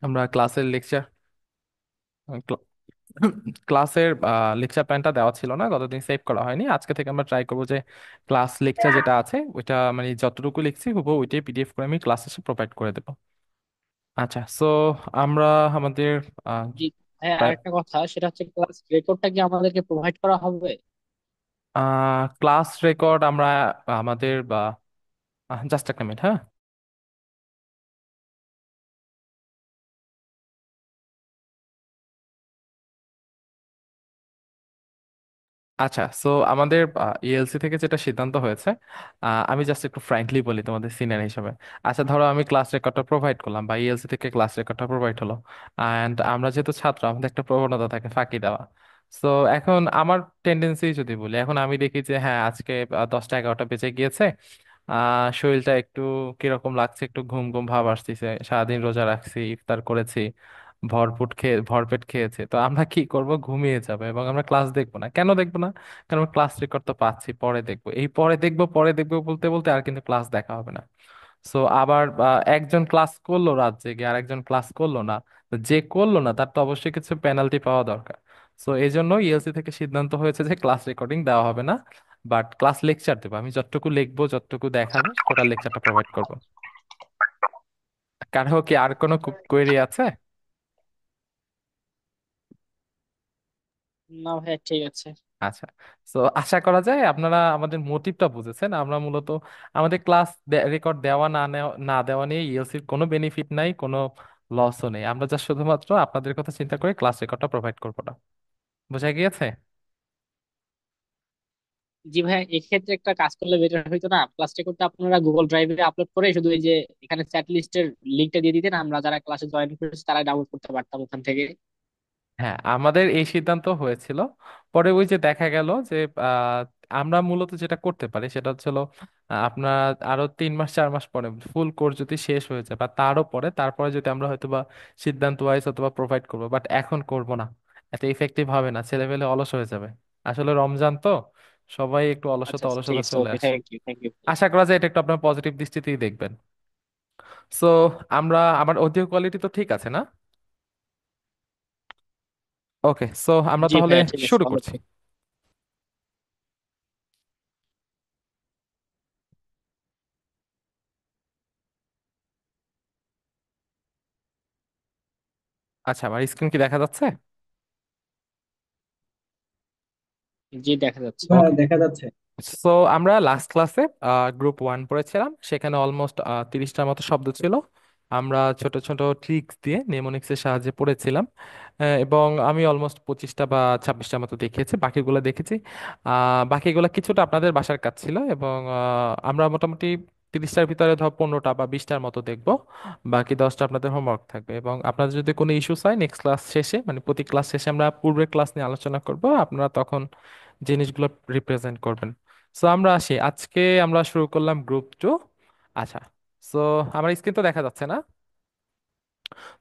আমরা ক্লাসের লেকচার ক্লাসের লেকচার প্ল্যানটা দেওয়া ছিল না, গতদিন সেভ করা হয়নি। আজকে থেকে আমরা ট্রাই করবো যে ক্লাস লেকচার যেটা আছে ওইটা মানে যতটুকু লিখছি হুবহু ওইটাই পিডিএফ করে আমি ক্লাসে প্রোভাইড করে দেবো। আচ্ছা, সো আমরা আমাদের আহ, জি। হ্যাঁ, প্রায় আরেকটা কথা, সেটা হচ্ছে ক্লাস রেকর্ডটা কি আমাদেরকে প্রোভাইড করা হবে? ক্লাস রেকর্ড আমরা আমাদের জাস্ট একটা মিনিট, হ্যাঁ। আচ্ছা, সো আমাদের ইএলসি থেকে যেটা সিদ্ধান্ত হয়েছে, আমি জাস্ট একটু ফ্র্যাঙ্কলি বলি তোমাদের সিনিয়র হিসেবে। আচ্ছা, ধরো আমি ক্লাস রেকর্ডটা প্রোভাইড করলাম বা ইএলসি থেকে ক্লাস রেকর্ডটা প্রোভাইড হলো, অ্যান্ড আমরা যেহেতু ছাত্র আমাদের একটা প্রবণতা থাকে ফাঁকি দেওয়া। সো এখন আমার টেন্ডেন্সি যদি বলি, এখন আমি দেখি যে হ্যাঁ আজকে 10টা 11টা বেজে গিয়েছে, শরীরটা একটু কিরকম লাগছে, একটু ঘুম ঘুম ভাব আসতেছে, সারাদিন রোজা রাখছি, ইফতার করেছি, ভরপেট খেয়েছে, তো আমরা কি করব, ঘুমিয়ে যাবো এবং আমরা ক্লাস দেখবো না। কেন দেখবো না? কারণ ক্লাস রেকর্ড তো পাচ্ছি, পরে দেখবো, এই পরে দেখবো বলতে বলতে আর কিন্তু ক্লাস দেখা হবে না। সো আবার একজন ক্লাস করলো রাত জেগে আর একজন ক্লাস করলো না, তো যে করলো না তার তো অবশ্যই কিছু পেনাল্টি পাওয়া দরকার। সো এই জন্য ইএলসি থেকে সিদ্ধান্ত হয়েছে যে ক্লাস রেকর্ডিং দেওয়া হবে না, বাট ক্লাস লেকচার দেবো। আমি যতটুকু লিখবো যতটুকু দেখাবো টোটাল লেকচারটা প্রোভাইড করবো। কারো কি আর কোনো কোয়েরি আছে? না ভাইয়া, ঠিক আছে। আচ্ছা, তো আশা করা যায় আপনারা আমাদের মোটিভটা বুঝেছেন। আমরা মূলত আমাদের ক্লাস রেকর্ড দেওয়া না দেওয়া নিয়ে ইএলসির কোনো বেনিফিট নাই, কোনো লসও নেই। আমরা যা শুধুমাত্র আপনাদের কথা চিন্তা করে ক্লাস রেকর্ডটা প্রোভাইড করবো না। বোঝা গিয়েছে? জি ভাইয়া, এক্ষেত্রে একটা কাজ করলে বেটার হইতো না? ক্লাস রেকর্ডটা আপনারা গুগল ড্রাইভে আপলোড করে শুধু এই যে এখানে চ্যাট লিস্টের লিঙ্কটা দিয়ে দিতেন, আমরা যারা ক্লাসে জয়েন করেছি তারা ডাউনলোড করতে পারতাম ওখান থেকে। হ্যাঁ, আমাদের এই সিদ্ধান্ত হয়েছিল। পরে ওই যে দেখা গেল যে আহ, আমরা মূলত যেটা করতে পারি সেটা হচ্ছে হলো, আপনার আরো 3 মাস 4 মাস পরে ফুল কোর্স যদি শেষ হয়ে যায় বা তারও পরে, তারপরে যদি আমরা হয়তো বা সিদ্ধান্ত ওয়াইজ অথবা প্রোভাইড করবো, বাট এখন করব না। এত ইফেক্টিভ হবে না, ছেলেপেলে অলস হয়ে যাবে। আসলে রমজান তো, সবাই একটু আচ্ছা অলসতা আচ্ছা, ঠিক অলসতা আছে, চলে ওকে, আসে। Thank you, thank you. আশা করা যায় এটা একটু আপনার পজিটিভ দৃষ্টিতেই দেখবেন। সো আমার অডিও কোয়ালিটি তো ঠিক আছে না? ওকে, সো আমরা জি তাহলে ভাইয়া, ঠিক আছে, শুরু ভালো করছি। তো। আচ্ছা, আমার স্ক্রিন কি দেখা যাচ্ছে? জি, দেখা যাচ্ছে। হ্যাঁ, দেখা যাচ্ছে। সো আমরা লাস্ট ক্লাসে গ্রুপ 1 পড়েছিলাম, সেখানে অলমোস্ট 30টার মতো শব্দ ছিল। আমরা ছোট ছোট ট্রিক্স দিয়ে নেমোনিক্সের সাহায্যে পড়েছিলাম, এবং আমি অলমোস্ট 25টা বা 26টার মতো দেখিয়েছি, বাকিগুলো দেখেছি। বাকিগুলো কিছুটা আপনাদের বাসার কাজ ছিল, এবং আমরা মোটামুটি 30টার ভিতরে ধর 15টা বা 20টার মতো দেখবো। বাকি 10টা আপনাদের হোমওয়ার্ক থাকবে, এবং আপনাদের যদি কোনো ইস্যুস হয় নেক্সট ক্লাস শেষে, মানে প্রতি ক্লাস শেষে আমরা পূর্বের ক্লাস নিয়ে আলোচনা করব, আপনারা তখন জিনিসগুলো রিপ্রেজেন্ট করবেন। সো আমরা আসি, আজকে আমরা শুরু করলাম গ্রুপ 2। আচ্ছা, সো আমার স্ক্রিন তো দেখা যাচ্ছে না?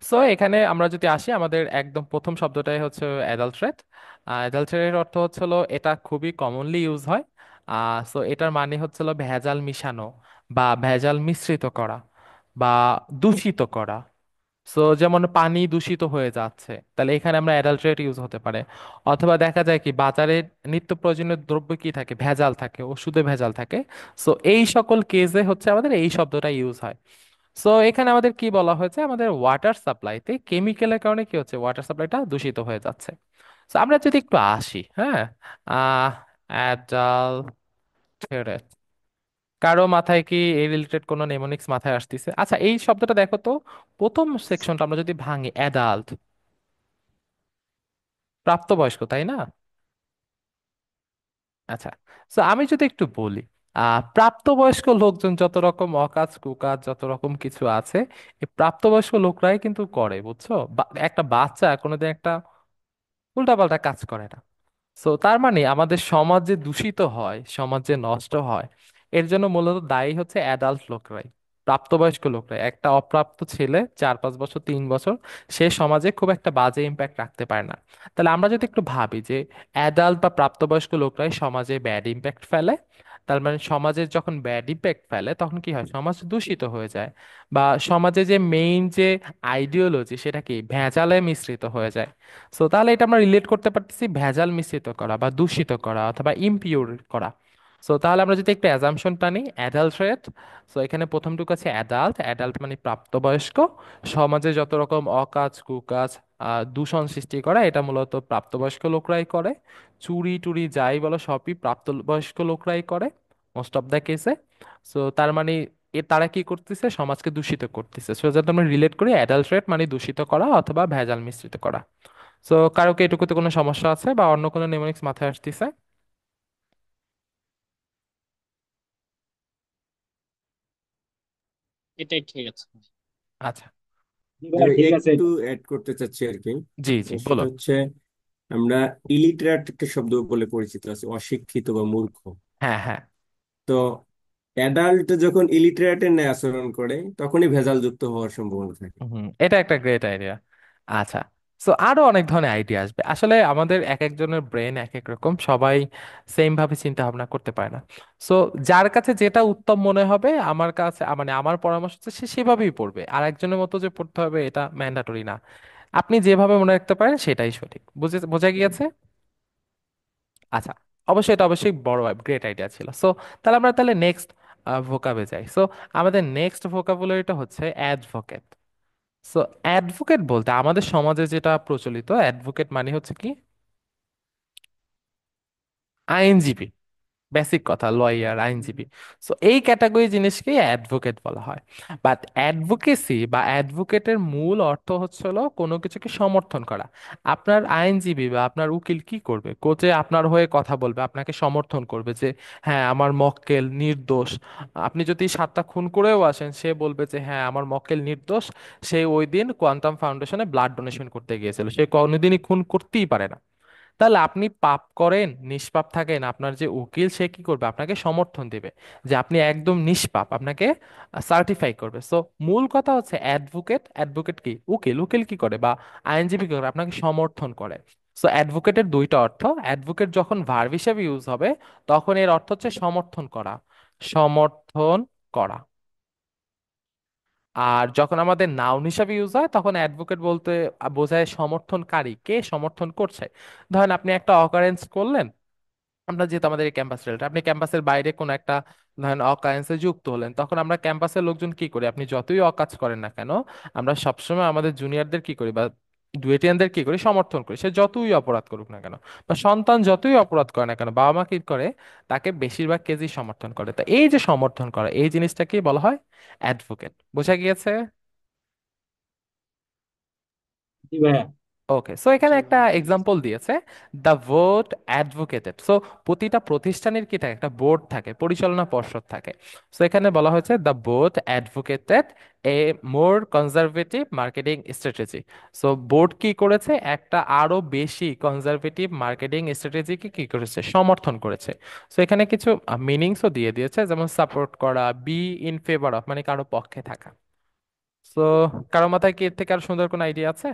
সো এখানে আমরা যদি আসি, আমাদের একদম প্রথম শব্দটাই হচ্ছে অ্যাডাল্টারেট। অ্যাডাল্টারের অর্থ হচ্ছে হলো, এটা খুবই কমনলি ইউজ হয়। সো এটার মানে হচ্ছে হলো ভেজাল মিশানো বা ভেজাল মিশ্রিত করা বা দূষিত করা। সো যেমন পানি দূষিত হয়ে যাচ্ছে, তাহলে এখানে আমরা অ্যাডাল্টারেট ইউজ হতে পারে। অথবা দেখা যায় কি বাজারে নিত্য প্রয়োজনীয় দ্রব্য কি থাকে, ভেজাল থাকে, ওষুধে ভেজাল থাকে। সো এই সকল কেসে হচ্ছে আমাদের এই শব্দটা ইউজ হয়। সো এখানে আমাদের কি বলা হয়েছে, আমাদের ওয়াটার সাপ্লাইতে কেমিক্যালের কারণে কি হচ্ছে, ওয়াটার সাপ্লাইটা দূষিত হয়ে যাচ্ছে। তো আমরা যদি একটু আসি, হ্যাঁ, আহ অ্যাডাল্টারেট, কারো মাথায় কি এই রিলেটেড কোনো নেমোনিক্স মাথায় আসতেছে? আচ্ছা, এই শব্দটা দেখো তো, প্রথম সেকশনটা আমরা যদি ভাঙি, অ্যাডাল্ট, প্রাপ্তবয়স্ক, তাই না? আচ্ছা, তো আমি যদি একটু বলি, প্রাপ্তবয়স্ক লোকজন যত রকম অকাজ কুকাজ যত রকম কিছু আছে, এই প্রাপ্তবয়স্ক লোকরাই কিন্তু করে, বুঝছো? একটা বাচ্চা কোনোদিন একটা উল্টাপাল্টা কাজ করে না। সো তার মানে আমাদের সমাজ যে দূষিত হয়, সমাজ যে নষ্ট হয়, এর জন্য মূলত দায়ী হচ্ছে অ্যাডাল্ট লোকরাই, প্রাপ্তবয়স্ক লোকরাই। একটা অপ্রাপ্ত ছেলে 4 5 বছর 3 বছর, সে সমাজে খুব একটা বাজে ইম্প্যাক্ট রাখতে পারে না। তাহলে আমরা যদি একটু ভাবি যে অ্যাডাল্ট বা প্রাপ্তবয়স্ক লোকরাই সমাজে ব্যাড ইম্প্যাক্ট ফেলে, তার মানে সমাজের যখন ব্যাড ইম্প্যাক্ট ফেলে তখন কি হয়, সমাজ দূষিত হয়ে যায়, বা সমাজে যে মেইন যে আইডিওলজি সেটা কি ভেজালে মিশ্রিত হয়ে যায়। সো তাহলে এটা আমরা রিলেট করতে পারতেছি ভেজাল মিশ্রিত করা বা দূষিত করা অথবা ইমপিউর করা। সো তাহলে আমরা যদি একটা অ্যাজাম্পশন টানি অ্যাডাল্টারেট, সো এখানে প্রথমটুকু আছে অ্যাডাল্ট, অ্যাডাল্ট মানে প্রাপ্তবয়স্ক। সমাজে যত রকম অকাজ কুকাজ দূষণ সৃষ্টি করা এটা মূলত প্রাপ্তবয়স্ক লোকরাই করে। চুরি টুরি যাই বলো সবই প্রাপ্তবয়স্ক লোকরাই করে মোস্ট অফ দ্য কেসে। সো তার মানে তারা কি করতেছে, সমাজকে দূষিত করতেছে। সো যাতে আমরা রিলেট করি অ্যাডাল্টারেট মানে দূষিত করা অথবা ভেজাল মিশ্রিত করা। সো কারো কি এটুকুতে কোনো সমস্যা আছে বা অন্য কোনো নিউমেরিক্স মাথায় আসতেছে? এটাই ঠিক আছে। আচ্ছা। জি ভাইয়া ঠিক আছে। একটু অ্যাড করতে চাচ্ছি আর কি। জি জি সেটা বলুন। হচ্ছে আমরা ইলিটারেট একটা শব্দ বলে পরিচিত আছে, অশিক্ষিত বা মূর্খ। হ্যাঁ হ্যাঁ। তো অ্যাডাল্ট যখন ইলিটারেটের ন্যায় আচরণ করে তখনই ভেজাল যুক্ত হওয়ার সম্ভাবনা থাকে। এটা একটা গ্রেট আইডিয়া। আচ্ছা। সো আরো অনেক ধরনের আইডিয়া আসবে, আসলে আমাদের এক একজনের ব্রেন এক এক রকম, সবাই সেম ভাবে চিন্তা ভাবনা করতে পারে না। সো যার কাছে যেটা উত্তম মনে হবে আমার কাছে মানে আমার পরামর্শ হচ্ছে সে সেভাবেই পড়বে, আর একজনের মতো যে পড়তে হবে এটা ম্যান্ডাটরি না। আপনি যেভাবে মনে রাখতে পারেন সেটাই সঠিক, বোঝা গিয়েছে? আচ্ছা। অবশ্যই এটা অবশ্যই বড় গ্রেট আইডিয়া ছিল। সো তাহলে নেক্সট ভোকাবে যাই। সো আমাদের নেক্সট ভোকাবুলারিটা হচ্ছে অ্যাডভোকেট। সো অ্যাডভোকেট বলতে আমাদের সমাজে যেটা প্রচলিত, অ্যাডভোকেট মানে হচ্ছে কি আইনজীবী, বেসিক কথা লয়ার আইনজীবী। সো এই ক্যাটাগরি জিনিসকে অ্যাডভোকেট বলা হয়। বাট অ্যাডভোকেসি বা অ্যাডভোকেটের মূল অর্থ হচ্ছে হলো কোনো কিছুকে সমর্থন করা। আপনার আইনজীবী বা আপনার উকিল কি করবে, কোর্টে আপনার হয়ে কথা বলবে, আপনাকে সমর্থন করবে যে হ্যাঁ আমার মক্কেল নির্দোষ। আপনি যদি 7টা খুন করেও আসেন সে বলবে যে হ্যাঁ আমার মক্কেল নির্দোষ, সে ওই দিন কোয়ান্টাম ফাউন্ডেশনে ব্লাড ডোনেশন করতে গিয়েছিল, সে কোনোদিনই খুন করতেই পারে না। তাহলে আপনি পাপ করেন নিষ্পাপ থাকেন, আপনার যে উকিল সে কি করবে, আপনাকে সমর্থন দিবে যে আপনি একদম নিষ্পাপ, আপনাকে সার্টিফাই করবে। সো মূল কথা হচ্ছে অ্যাডভোকেট, অ্যাডভোকেট কি উকিল, উকিল কি করে বা আইনজীবী কি করে, আপনাকে সমর্থন করে। সো অ্যাডভোকেটের দুইটা অর্থ, অ্যাডভোকেট যখন ভার্ব হিসেবে ইউজ হবে তখন এর অর্থ হচ্ছে সমর্থন করা, সমর্থন করা। আর যখন আমাদের নাউন হিসাবে ইউজ হয় তখন অ্যাডভোকেট বলতে বোঝায় সমর্থনকারী, কে সমর্থন করছে। ধরেন আপনি একটা অকারেন্স করলেন, আমরা যেহেতু আমাদের এই ক্যাম্পাস রিলেটেড, আপনি ক্যাম্পাসের বাইরে কোনো একটা ধরেন অকারেন্সে যুক্ত হলেন, তখন আমরা ক্যাম্পাসের লোকজন কি করি, আপনি যতই অকাজ করেন না কেন আমরা সবসময় আমাদের জুনিয়রদের কি করি বা ডুয়েটিয়ানদের কি করি, সমর্থন করি, সে যতই অপরাধ করুক না কেন, বা সন্তান যতই অপরাধ করে না কেন বাবা মা কি করে, তাকে বেশিরভাগ কেসই সমর্থন করে। তা এই যে সমর্থন করা এই জিনিসটাকেই বলা হয় অ্যাডভোকেট। বোঝা গিয়েছে? জি ভাইয়া। ওকে। সো এখানে একটা এক্সাম্পল দিয়েছে, দ্য বোর্ড অ্যাডভোকেটেড। সো প্রতিটা প্রতিষ্ঠানের কি থাকে, একটা বোর্ড থাকে, পরিচালনা পর্ষদ থাকে। সো এখানে বলা হয়েছে the board advocated A more conservative marketing strategy. So board কি করেছে, একটা আরো বেশি কনজারভেটিভ মার্কেটিং স্ট্র্যাটেজিকে কি করেছে, সমর্থন করেছে। সো এখানে কিছু মিনিংসও দিয়ে দিয়েছে, যেমন সাপোর্ট করা, বি ইন ফেভার অফ মানে কারো পক্ষে থাকা। সো কারো মাথায় কি এর থেকে আর সুন্দর কোনো আইডিয়া আছে?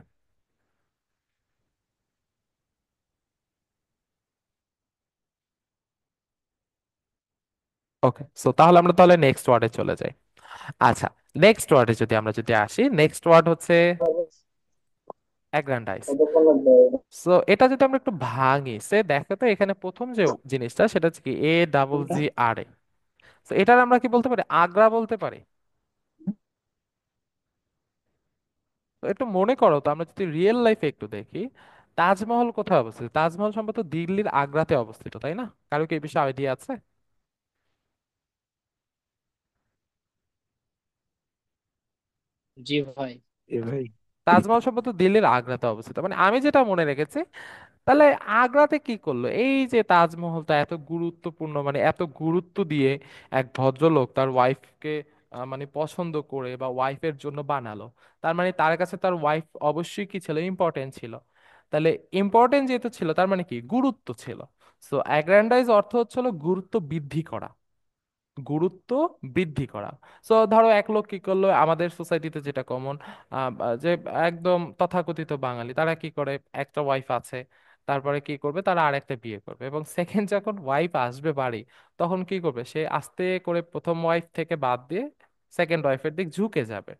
ওকে। সো তাহলে আমরা নেক্সট ওয়ার্ডে চলে যাই। আচ্ছা। নেক্সট ওয়ার্ডে যদি আসি, নেক্সট ওয়ার্ড হচ্ছে অ্যাগ্র্যান্ডাইজ। সো এটা যদি আমরা একটু ভাঙি, সে দেখো তো এখানে প্রথম যে জিনিসটা সেটা হচ্ছে কি AGGRA। তো এটার আমরা কি বলতে পারি, আগ্রা বলতে পারি। তো একটু মনে করো তো, আমরা যদি রিয়েল লাইফে একটু দেখি, তাজমহল কোথায় অবস্থিত, তাজমহল সম্ভবত দিল্লির আগ্রাতে অবস্থিত, তাই না? কারো কি এই বিষয়ে আইডিয়া আছে? জি ভাই। এ ভাই, তাজমহল সম্ভবত দিল্লির আগ্রাতে অবস্থিত, মানে আমি যেটা মনে রেখেছি। তাহলে আগ্রাতে কি করলো, এই যে তাজমহলটা এত গুরুত্বপূর্ণ, মানে এত গুরুত্ব দিয়ে এক ভদ্রলোক তার ওয়াইফকে মানে পছন্দ করে বা ওয়াইফের জন্য বানালো, তার মানে তার কাছে তার ওয়াইফ অবশ্যই কি ছিল, ইম্পর্টেন্ট ছিল। তাহলে ইম্পর্টেন্ট যেহেতু ছিল তার মানে কি গুরুত্ব ছিল। সো অ্যাগ্র্যান্ডাইজ অর্থ হচ্ছে হলো গুরুত্ব বৃদ্ধি করা, গুরুত্ব বৃদ্ধি করা। সো ধরো এক লোক কি করলো, আমাদের সোসাইটিতে যেটা কমন যে একদম তথাকথিত বাঙালি তারা কি করে, একটা ওয়াইফ আছে, তারপরে কি করবে, তারা আরেকটা বিয়ে করবে, এবং সেকেন্ড যখন ওয়াইফ আসবে বাড়ি, তখন কি করবে, সে আস্তে করে প্রথম ওয়াইফ থেকে বাদ দিয়ে সেকেন্ড ওয়াইফের দিক ঝুঁকে যাবে।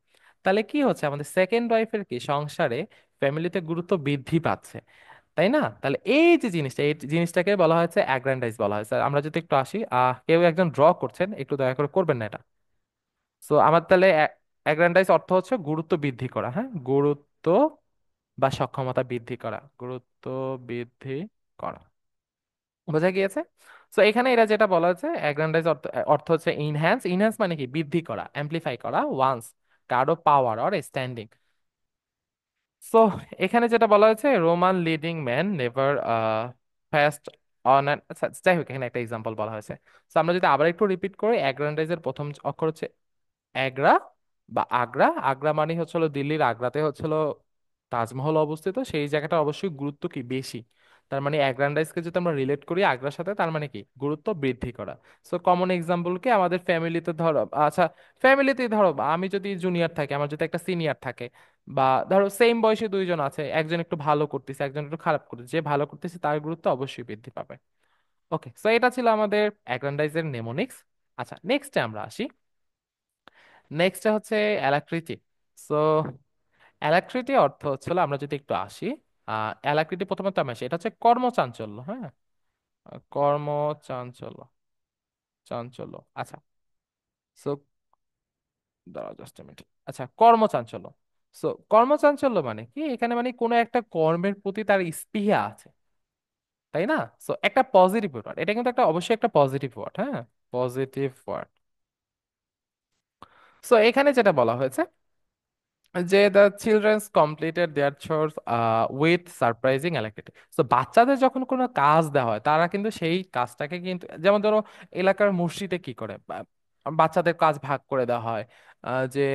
তাহলে কি হচ্ছে, আমাদের সেকেন্ড ওয়াইফের কি সংসারে, ফ্যামিলিতে গুরুত্ব বৃদ্ধি পাচ্ছে, তাই না? তাহলে এই যে জিনিসটা, এই জিনিসটাকে বলা হয়েছে অ্যাগ্র্যান্ডাইজ বলা হয়েছে। আমরা যদি একটু আসি, কেউ একজন ড্র করছেন, একটু দয়া করে করবেন না এটা। সো আমার তাহলে অ্যাগ্র্যান্ডাইজ অর্থ হচ্ছে গুরুত্ব বৃদ্ধি করা, হ্যাঁ, গুরুত্ব বা সক্ষমতা বৃদ্ধি করা, গুরুত্ব বৃদ্ধি করা। বোঝা গিয়েছে? সো এখানে এরা যেটা বলা হচ্ছে অ্যাগ্র্যান্ডাইজ অর্থ, অর্থ হচ্ছে ইনহ্যান্স। ইনহ্যান্স মানে কি, বৃদ্ধি করা, অ্যাম্প্লিফাই করা ওয়ান্স কারো পাওয়ার অর স্ট্যান্ডিং। সো এখানে যেটা বলা হয়েছে, Roman leading man never fast on an, যাই হোক, এখানে একটা এক্সাম্পল বলা হয়েছে। সো আমরা যদি আবার একটু রিপিট করি, অ্যাগ্র্যান্ডাইজের প্রথম অক্ষর হচ্ছে আগ্রা বা আগ্রা। আগ্রা মানে হচ্ছিল দিল্লির আগ্রাতে হচ্ছিল তাজমহল অবস্থিত, সেই জায়গাটা অবশ্যই গুরুত্ব কি বেশি। তার মানে অ্যাগ্রান্ডাইজকে যদি আমরা রিলেট করি আগ্রার সাথে, তার মানে কি গুরুত্ব বৃদ্ধি করা। সো কমন এক্সাম্পল কি, আমাদের ফ্যামিলিতে ধরো, আচ্ছা, ফ্যামিলিতেই ধরো আমি যদি জুনিয়র থাকি, আমার যদি একটা সিনিয়র থাকে, বা ধরো সেম বয়সে দুইজন আছে, একজন একটু ভালো করতেছে, একজন একটু খারাপ করতেছে, যে ভালো করতেছে তার গুরুত্ব অবশ্যই বৃদ্ধি পাবে। ওকে, সো এটা ছিল আমাদের অ্যাগ্রান্ডাইজের নেমোনিক্স। আচ্ছা, নেক্সটে আমরা আসি। নেক্সট হচ্ছে অ্যালাক্রিটি। সো অ্যালাক্রিটি অর্থ হচ্ছিল, আমরা যদি একটু আসি, অ্যালাক্রিটি প্রথমত আমি আসি, এটা হচ্ছে কর্মচাঞ্চল্য, হ্যাঁ, কর্মচাঞ্চল্য, চাঞ্চল্য। আচ্ছা, সো দাঁড়াও জাস্ট মিনিট। আচ্ছা, কর্মচাঞ্চল্য। সো কর্মচাঞ্চল্য মানে কি, এখানে মানে কোনো একটা কর্মের প্রতি তার স্পৃহা আছে, তাই না? সো একটা পজিটিভ ওয়ার্ড, এটা কিন্তু একটা অবশ্যই একটা পজিটিভ ওয়ার্ড, হ্যাঁ, পজিটিভ ওয়ার্ড। সো এখানে যেটা বলা হয়েছে যে the childrens completed their chores with surprising alacrity. তো বাচ্চাদের যখন কোনো কাজ দেওয়া হয়, তারা কিন্তু সেই কাজটাকে কিন্তু, যেমন ধরো এলাকার মসজিদে কি করে, বাচ্চাদের কাজ ভাগ করে দেওয়া হয়, যে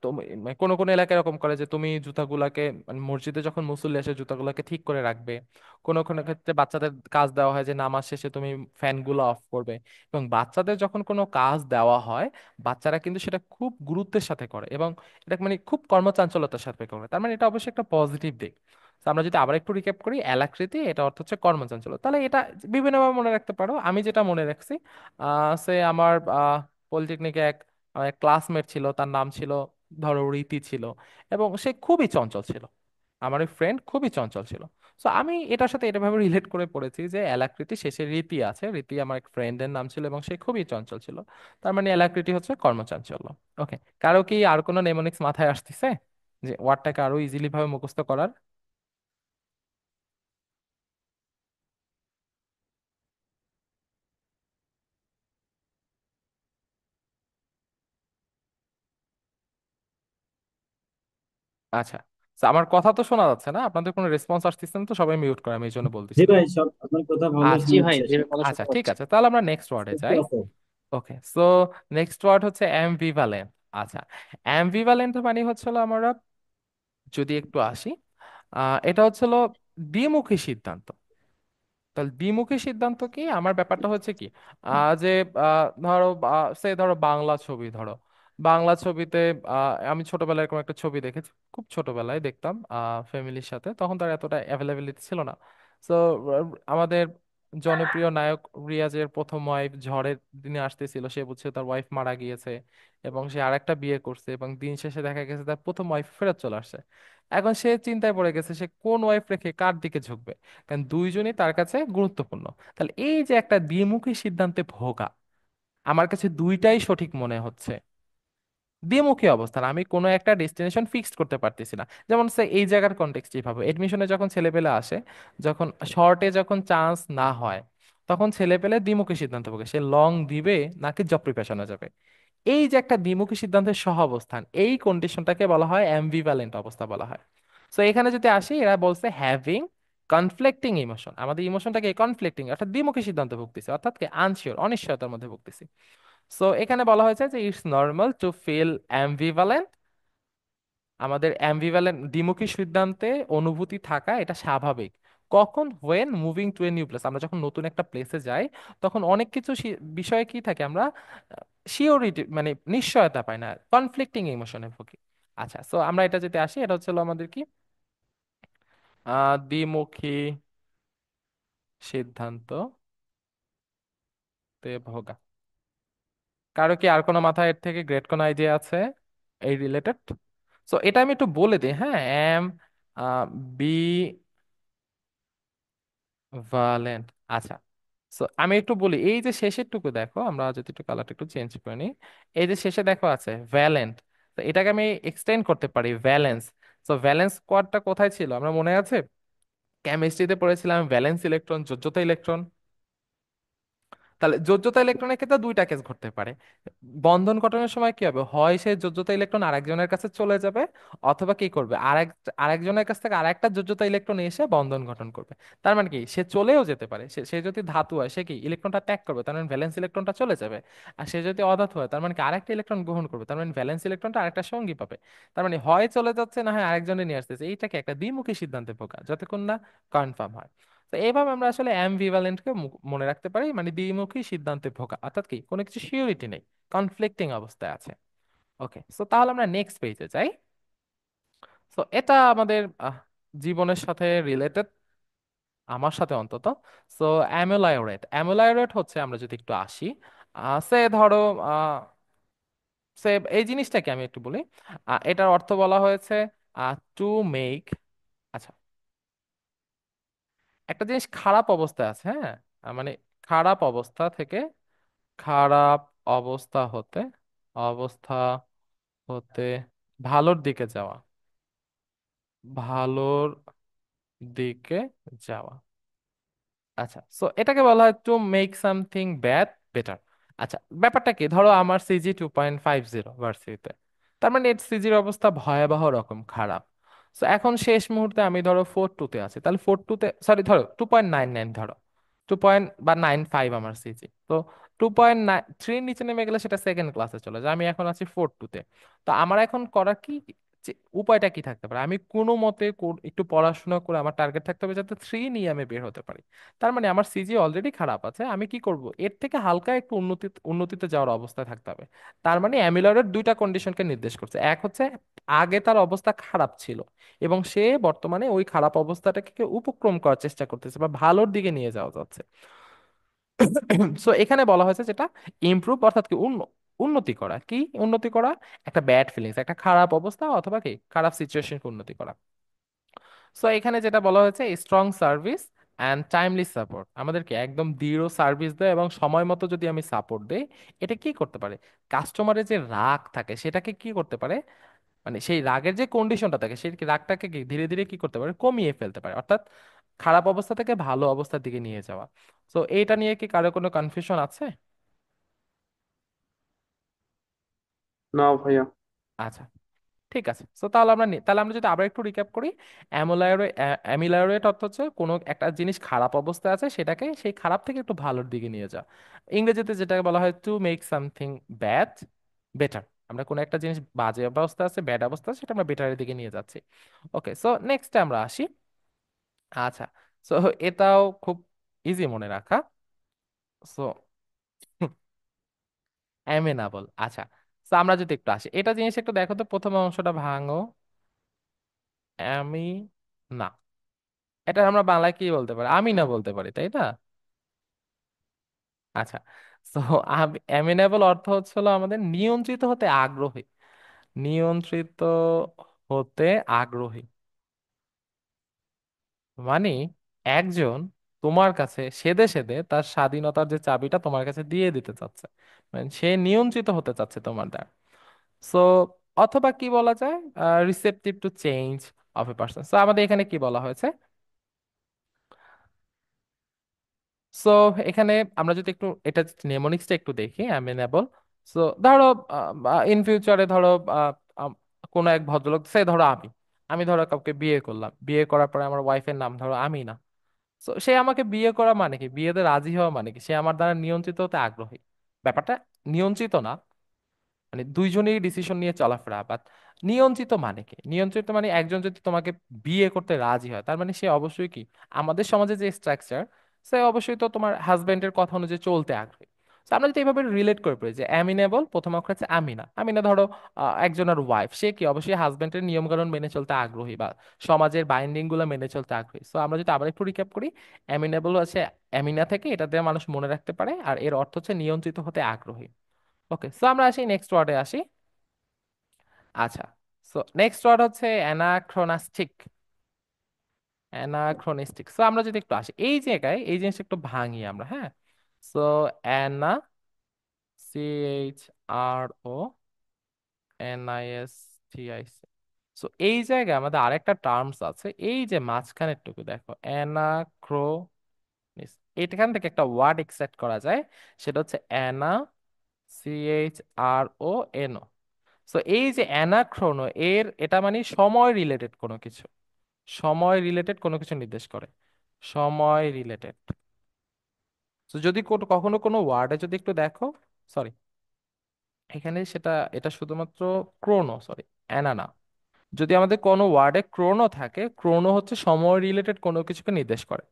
তুমি মানে কোনো কোনো এলাকায় এরকম করে যে তুমি জুতাগুলাকে, মানে মসজিদে যখন মুসল্লি আসে জুতাগুলাকে ঠিক করে রাখবে। কোনো কোনো ক্ষেত্রে বাচ্চাদের কাজ দেওয়া হয় যে নামাজ শেষে তুমি ফ্যানগুলো অফ করবে। এবং বাচ্চাদের যখন কোনো কাজ দেওয়া হয়, বাচ্চারা কিন্তু সেটা খুব গুরুত্বের সাথে করে, এবং এটা মানে খুব কর্মচাঞ্চলতার সাথে করে। তার মানে এটা অবশ্যই একটা পজিটিভ দিক। তো আমরা যদি আবার একটু রিক্যাপ করি, অ্যালাকৃতি এটা অর্থ হচ্ছে কর্মচাঞ্চল্য। তাহলে এটা বিভিন্নভাবে মনে রাখতে পারো। আমি যেটা মনে রাখছি, সে আমার পলিটেকনিকে এক ক্লাসমেট ছিল, তার নাম ছিল ধরো রীতি ছিল, এবং সে খুবই চঞ্চল ছিল। আমার ওই ফ্রেন্ড খুবই চঞ্চল ছিল। সো আমি এটার সাথে এটাভাবে রিলেট করে পড়েছি যে অ্যালাকৃতি শেষে রীতি আছে, রীতি আমার এক ফ্রেন্ডের নাম ছিল এবং সে খুবই চঞ্চল ছিল। তার মানে অ্যালাকৃতি হচ্ছে কর্মচাঞ্চল্য। ওকে, কারো কি আর কোনো নেমোনিক্স মাথায় আসতেছে যে ওয়ার্ডটাকে আরো ইজিলি ভাবে মুখস্থ করার? আচ্ছা, তো আমার কথা তো শোনা যাচ্ছে না, আপনাদের কোনো রেসপন্স আসতেছে না, তো সবাই মিউট করে, আমি এই জন্য জি বলতেছিলাম। ভাই, সব আপনার কথা ভালো আচ্ছা, জি শোনা ভাই, যাচ্ছে যে সব। কথা আচ্ছা, শোনা ঠিক যাচ্ছে। আছে, তাহলে আমরা নেক্সট ওয়ার্ডে সুস্থ যাই। আছে। ওকে, সো নেক্সট ওয়ার্ড হচ্ছে অ্যাম্বিভ্যালেন্ট। আচ্ছা, অ্যাম্বিভ্যালেন্ট মানে হচ্ছিল, আমরা যদি একটু আসি, এটা হচ্ছিল দ্বিমুখী সিদ্ধান্ত। তাহলে দ্বিমুখী সিদ্ধান্ত কি, আমার ব্যাপারটা হচ্ছে কি, যে ধরো সে ধরো বাংলা ছবি ধরো, বাংলা ছবিতে আমি ছোটবেলায় এরকম একটা ছবি দেখেছি, খুব ছোটবেলায় দেখতাম ফ্যামিলির সাথে, তখন তার এতটা অ্যাভেলেবিলিটি ছিল না। তো আমাদের জনপ্রিয় নায়ক রিয়াজের প্রথম ওয়াইফ ঝড়ের দিনে আসতেছিল, সে বুঝছে তার ওয়াইফ মারা গিয়েছে, এবং সে আরেকটা বিয়ে করছে, এবং দিন শেষে দেখা গেছে তার প্রথম ওয়াইফ ফেরত চলে আসছে। এখন সে চিন্তায় পড়ে গেছে সে কোন ওয়াইফ রেখে কার দিকে ঝুঁকবে, কারণ দুইজনই তার কাছে গুরুত্বপূর্ণ। তাহলে এই যে একটা দ্বিমুখী সিদ্ধান্তে ভোগা, আমার কাছে দুইটাই সঠিক মনে হচ্ছে। দ্বিমুখী অবস্থান, আমি কোনো একটা ডেস্টিনেশন ফিক্সড করতে পারতেছি না। যেমন সে এই জায়গার কনটেক্সট ভাবে, এডমিশনে যখন ছেলেপেলে আসে, যখন শর্টে যখন চান্স না হয়, তখন ছেলেপেলে দ্বিমুখী সিদ্ধান্ত ভোগে, সে লং দিবে নাকি জব প্রিপারেশনে যাবে। এই যে একটা দ্বিমুখী সিদ্ধান্তের সহ অবস্থান, এই কন্ডিশনটাকে বলা হয় অ্যাম্বিভ্যালেন্ট অবস্থা বলা হয়। সো এখানে যদি আসি, এরা বলছে হ্যাভিং কনফ্লিক্টিং ইমোশন, আমাদের ইমোশনটাকে কনফ্লিক্টিং অর্থাৎ দ্বিমুখী সিদ্ধান্ত ভুগতেছে, অর্থাৎ কি আনশিওর, অনিশ্চয়তার মধ্যে ভুগতেছি। সো এখানে বলা হয়েছে যে ইটস নর্মাল টু ফিল অ্যাম্বিভ্যালেন্ট, আমাদের অ্যাম্বিভ্যালেন্ট দ্বিমুখী সিদ্ধান্তে অনুভূতি থাকা এটা স্বাভাবিক। কখন, when moving to a new place, আমরা যখন নতুন একটা প্লেসে যাই, তখন অনেক কিছু বিষয়ে কি থাকে, আমরা শিওরিটি মানে নিশ্চয়তা পাই না, কনফ্লিক্টিং ইমোশনে ভুগি। আচ্ছা, সো আমরা এটা যদি আসি, এটা হচ্ছে হলো আমাদের কি দ্বিমুখী সিদ্ধান্ত তে ভোগা। কারো কি আর কোনো মাথায় এর থেকে গ্রেট কোনো আইডিয়া আছে এই রিলেটেড? সো এটা আমি একটু বলে দিই, হ্যাঁ। Ambivalent. আচ্ছা, সো আমি একটু বলি, এই যে শেষের টুকু দেখো, আমরা যদি একটু কালারটা একটু চেঞ্জ করে নিই। এই যে শেষে দেখো আছে ভ্যালেন্ট, তো এটাকে আমি এক্সটেন্ড করতে পারি ভ্যালেন্স। সো ভ্যালেন্স কোয়াডটা কোথায় ছিল আমরা মনে আছে? কেমিস্ট্রিতে পড়েছিলাম ভ্যালেন্স ইলেকট্রন, যোজ্যতা ইলেকট্রন। তাহলে যোজ্যতা ইলেকট্রনের ক্ষেত্রে দুইটা কেস ঘটতে পারে। বন্ধন গঠনের সময় কি হবে, হয় সে যোজ্যতা ইলেকট্রন আরেকজনের কাছে চলে যাবে, অথবা কি করবে, আরেকজনের কাছ থেকে আরেকটা যোজ্যতা ইলেকট্রন এসে বন্ধন গঠন করবে। তার মানে কি, সে চলেও যেতে পারে। সে যদি ধাতু হয় সে কি ইলেকট্রনটা ত্যাগ করবে, তার মানে ভ্যালেন্স ইলেকট্রনটা চলে যাবে। আর সে যদি অধাতু হয় তার মানে কি আরেকটা ইলেকট্রন গ্রহণ করবে, তার মানে ভ্যালেন্স ইলেকট্রনটা আরেকটা সঙ্গী পাবে। তার মানে হয় চলে যাচ্ছে, না হয় আরেকজনে নিয়ে আসতেছে। এইটাকে একটা দ্বিমুখী সিদ্ধান্তে ভোগা, যতক্ষণ না কনফার্ম হয়। তো এইভাবে আমরা আসলে অ্যামবিভ্যালেন্টকে মনে রাখতে পারি, মানে দ্বিমুখী সিদ্ধান্তে ভোগা, অর্থাৎ কি কোনো কিছু সিওরিটি নেই, কনফ্লিক্টিং অবস্থায় আছে। ওকে, সো তাহলে আমরা নেক্সট পেজে যাই। সো এটা আমাদের জীবনের সাথে রিলেটেড, আমার সাথে অন্তত। সো অ্যামিলয়েড, অ্যামিলয়েড হচ্ছে, আমরা যদি একটু আসি, সে ধরো, আহ, সে এই জিনিসটাকে আমি একটু বলি। এটার অর্থ বলা হয়েছে টু মেক। আচ্ছা, একটা জিনিস খারাপ অবস্থায় আছে, হ্যাঁ, মানে খারাপ অবস্থা থেকে, খারাপ অবস্থা হতে, অবস্থা হতে ভালোর দিকে যাওয়া, ভালোর দিকে যাওয়া। আচ্ছা, সো এটাকে বলা হয় to make something bad better. আচ্ছা, ব্যাপারটা কি, ধরো আমার সিজি 2.50 ভার্সিটিতে, তার মানে এর সিজির অবস্থা ভয়াবহ রকম খারাপ। সো এখন শেষ মুহূর্তে আমি ধরো 4.2-তে আছি, তাহলে 4.2-তে, সরি ধরো 2.99, ধরো 2.95 আমার সিজি। তো 2.3 নিচে নেমে গেলে সেটা সেকেন্ড ক্লাসে চলে যায়, আমি এখন আছি 4.2-তে। তো আমার এখন করার কি, উপায়টা কি থাকতে পারে? আমি কোনো মতে একটু পড়াশোনা করে আমার টার্গেট থাকতে হবে যাতে 3 নিয়ে আমি বের হতে পারি। তার মানে আমার সিজি অলরেডি খারাপ আছে, আমি কি করব, এর থেকে হালকা একটু উন্নতিতে যাওয়ার অবস্থায় থাকতে হবে। তার মানে অ্যামিলয়েডের দুইটা কন্ডিশনকে নির্দেশ করছে, এক হচ্ছে আগে তার অবস্থা খারাপ ছিল এবং সে বর্তমানে ওই খারাপ অবস্থাটাকে উপক্রম করার চেষ্টা করতেছে বা ভালোর দিকে নিয়ে যাওয়া যাচ্ছে। সো এখানে বলা হয়েছে যেটা ইমপ্রুভ, অর্থাৎ কি উন্নতি করা, কি উন্নতি করা, একটা ব্যাড ফিলিংস, একটা খারাপ অবস্থা অথবা কি খারাপ সিচুয়েশনকে উন্নতি করা। সো এখানে যেটা বলা হয়েছে strong service and timely support, আমাদেরকে একদম দৃঢ় সার্ভিস দেয় এবং সময় মতো যদি আমি সাপোর্ট দেই, এটা কি করতে পারে, কাস্টমারের যে রাগ থাকে সেটাকে কি করতে পারে, মানে সেই রাগের যে কন্ডিশনটা থাকে সেই রাগটাকে কি ধীরে ধীরে কি করতে পারে, কমিয়ে ফেলতে পারে, অর্থাৎ খারাপ অবস্থা থেকে ভালো অবস্থার দিকে নিয়ে যাওয়া। তো এইটা নিয়ে কি কারো কোনো কনফিউশন আছে? না ভাইয়া। আচ্ছা, ঠিক আছে। তো তাহলে আমরা যদি আবার একটু রিক্যাপ করি, অ্যামিলারেট অর্থ হচ্ছে কোনো একটা জিনিস খারাপ অবস্থায় আছে সেটাকে সেই খারাপ থেকে একটু ভালোর দিকে নিয়ে যাওয়া। ইংরেজিতে যেটাকে বলা হয় to make something bad better, আমরা কোনো একটা জিনিস বাজে অবস্থা আছে, ব্যাড অবস্থা আছে, সেটা আমরা বেটারের দিকে নিয়ে যাচ্ছি। ওকে, সো নেক্সট আমরা আসি। আচ্ছা, সো এটাও খুব ইজি মনে রাখা। সো অ্যামেনাবল। আচ্ছা, তো আমরা যদি একটু আসি, এটা জিনিস একটু দেখো তো, প্রথম অংশটা ভাঙো। আমি, না, এটা আমরা বাংলায় কি বলতে পারি, আমি না বলতে পারি, তাই না? আচ্ছা, তো অ্যামিনেবল অর্থ হচ্ছে হলো আমাদের নিয়ন্ত্রিত হতে আগ্রহী, নিয়ন্ত্রিত হতে আগ্রহী। মানে একজন তোমার কাছে সেধে সেধে তার স্বাধীনতার যে চাবিটা তোমার কাছে দিয়ে দিতে চাচ্ছে, মানে সে নিয়ন্ত্রিত হতে চাচ্ছে তোমার দ্বারা। সো অথবা কি বলা যায়, receptive to change of a person. So আমাদের এখানে কি বলা হয়েছে, সো এখানে আমরা যদি একটু এটা নেমোনিক্সটা একটু দেখি, অ্যামিনেবল। সো ধরো ইন ফিউচারে ধরো আহ, আম, কোনো এক ভদ্রলোক, সে ধরো আমি ধরো কাউকে বিয়ে করলাম, বিয়ে করার পরে আমার ওয়াইফের নাম ধরো আমি না। সো সে আমাকে বিয়ে করা মানে কি, বিয়েতে রাজি হওয়া মানে কি, সে আমার দ্বারা নিয়ন্ত্রিত হতে আগ্রহী। ব্যাপারটা নিয়ন্ত্রিত না, মানে দুইজনেই ডিসিশন নিয়ে চলাফেরা, বাট নিয়ন্ত্রিত মানে কি, নিয়ন্ত্রিত মানে একজন যদি তোমাকে বিয়ে করতে রাজি হয় তার মানে সে অবশ্যই কি, আমাদের সমাজে যে স্ট্রাকচার, সে অবশ্যই তো তোমার হাজবেন্ডের কথা অনুযায়ী চলতে আগ্রহী। তো আমরা যদি এইভাবে রিলেট করে পড়ি যে অ্যামিনেবল প্রথম অক্ষর হচ্ছে আমিনা। আমিনা ধরো একজনের ওয়াইফ, সে কি অবশ্যই হাজবেন্ডের নিয়মকানুন মেনে চলতে আগ্রহী বা সমাজের বাইন্ডিং গুলো মেনে চলতে আগ্রহী। সো আমরা যদি আবার একটু রিক্যাপ করি, অ্যামিনেবল হচ্ছে অ্যামিনা থেকে, এটা দিয়ে মানুষ মনে রাখতে পারে, আর এর অর্থ হচ্ছে নিয়ন্ত্রিত হতে আগ্রহী। ওকে, সো আমরা আসি নেক্সট ওয়ার্ডে আসি। আচ্ছা, সো নেক্সট ওয়ার্ড হচ্ছে অ্যানাক্রোনাস্টিক। অ্যানাক্রোনিস্টিক, সো আমরা যদি একটু আসি এই জায়গায়, এই জিনিসটা একটু ভাঙি আমরা, হ্যাঁ। So Anna, CHRONISTIC। সো এই জায়গায় আমাদের আরেকটা টার্মস আছে, এই যে মাঝখানের টুকু দেখো, অ্যানাক্রোনিস, এখান থেকে একটা ওয়ার্ড এক্সট্রাক্ট করা যায়, সেটা হচ্ছে অ্যানা, CHRONO। সো এই যে অ্যানাক্রোনো, এটা মানে সময় রিলেটেড কোনো কিছু, সময় রিলেটেড কোনো কিছু নির্দেশ করে, সময় রিলেটেড। তো যদি কখনো কোনো ওয়ার্ডে যদি একটু দেখো, সরি এখানে সেটা, এটা শুধুমাত্র ক্রোনো, সরি অ্যানা না। যদি আমাদের কোনো ওয়ার্ডে ক্রোনো থাকে, ক্রোনো হচ্ছে সময় রিলেটেড কোনো কিছুকে নির্দেশ করে।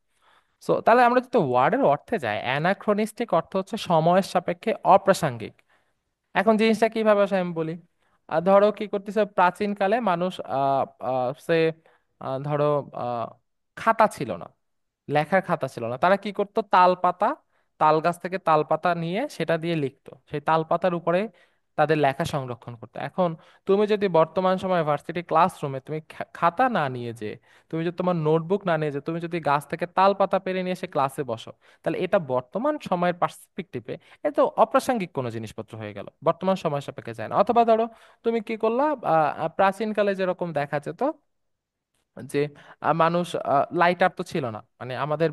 সো তাহলে আমরা যদি ওয়ার্ডের অর্থে যাই, অ্যানাক্রোনিস্টিক অর্থ হচ্ছে সময়ের সাপেক্ষে অপ্রাসঙ্গিক। এখন জিনিসটা কিভাবে আসে আমি বলি। ধরো কি করতেছে, প্রাচীন কালে মানুষ সে ধরো আহ, খাতা ছিল না, লেখার খাতা ছিল না, তারা কি করতো, তাল পাতা, তাল গাছ থেকে তাল পাতা নিয়ে সেটা দিয়ে লিখতো, সেই তাল পাতার উপরে তাদের লেখা সংরক্ষণ করতো। এখন তুমি যদি বর্তমান সময়ে ভার্সিটি ক্লাসরুমে তুমি খাতা না নিয়ে যে, তুমি যদি তোমার নোটবুক না নিয়ে যে, তুমি যদি গাছ থেকে তাল পাতা পেরে নিয়ে এসে ক্লাসে বসো, তাহলে এটা বর্তমান সময়ের পার্সপেক্টিভে এ তো অপ্রাসঙ্গিক কোনো জিনিসপত্র হয়ে গেল, বর্তমান সময় সাপেক্ষে যায় না। অথবা ধরো তুমি কি করলা, প্রাচীন কালে যেরকম দেখা যেত যে মানুষ, লাইটার তো ছিল না, মানে আমাদের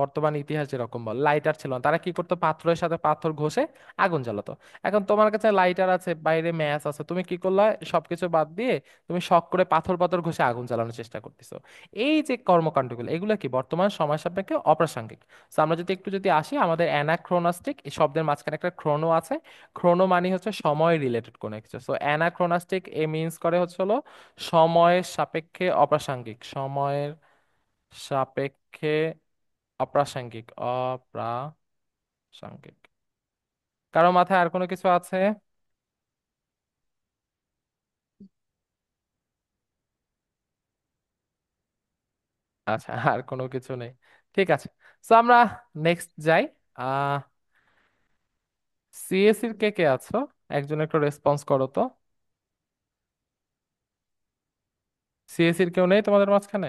বর্তমান ইতিহাস যেরকম বল, লাইটার ছিল না, তারা কি করতো, পাথরের সাথে পাথর ঘষে আগুন জ্বালাতো। এখন তোমার কাছে লাইটার আছে, বাইরে ম্যাচ আছে, তুমি কি করলা, সবকিছু বাদ দিয়ে তুমি শখ করে পাথর পাথর ঘষে আগুন জ্বালানোর চেষ্টা করতেছো। এই যে কর্মকাণ্ডগুলো, এগুলো কি বর্তমান সময় সাপেক্ষে অপ্রাসঙ্গিক। তো আমরা যদি একটু যদি আসি, আমাদের অ্যানাক্রোনাস্টিক এই শব্দের মাঝখানে একটা ক্রোনো আছে। ক্রোনো মানে হচ্ছে সময় রিলেটেড কোনো কিছু। সো অ্যানাক্রোনাস্টিক এ মিন্স করে হচ্ছে হলো সময়ের সাপেক্ষে অপ্রাসঙ্গিক, সময়ের সাপেক্ষে অপ্রাসঙ্গিক, অপ্রাসঙ্গিক। কারো মাথায় আর কোনো কিছু আছে? আচ্ছা, আর কোনো কিছু নেই, ঠিক আছে। তো আমরা নেক্সট যাই। আহ সিএসসির কে কে আছো, একজন একটু রেসপন্স করো তো। সিএসসির কেউ নেই তোমাদের মাঝখানে?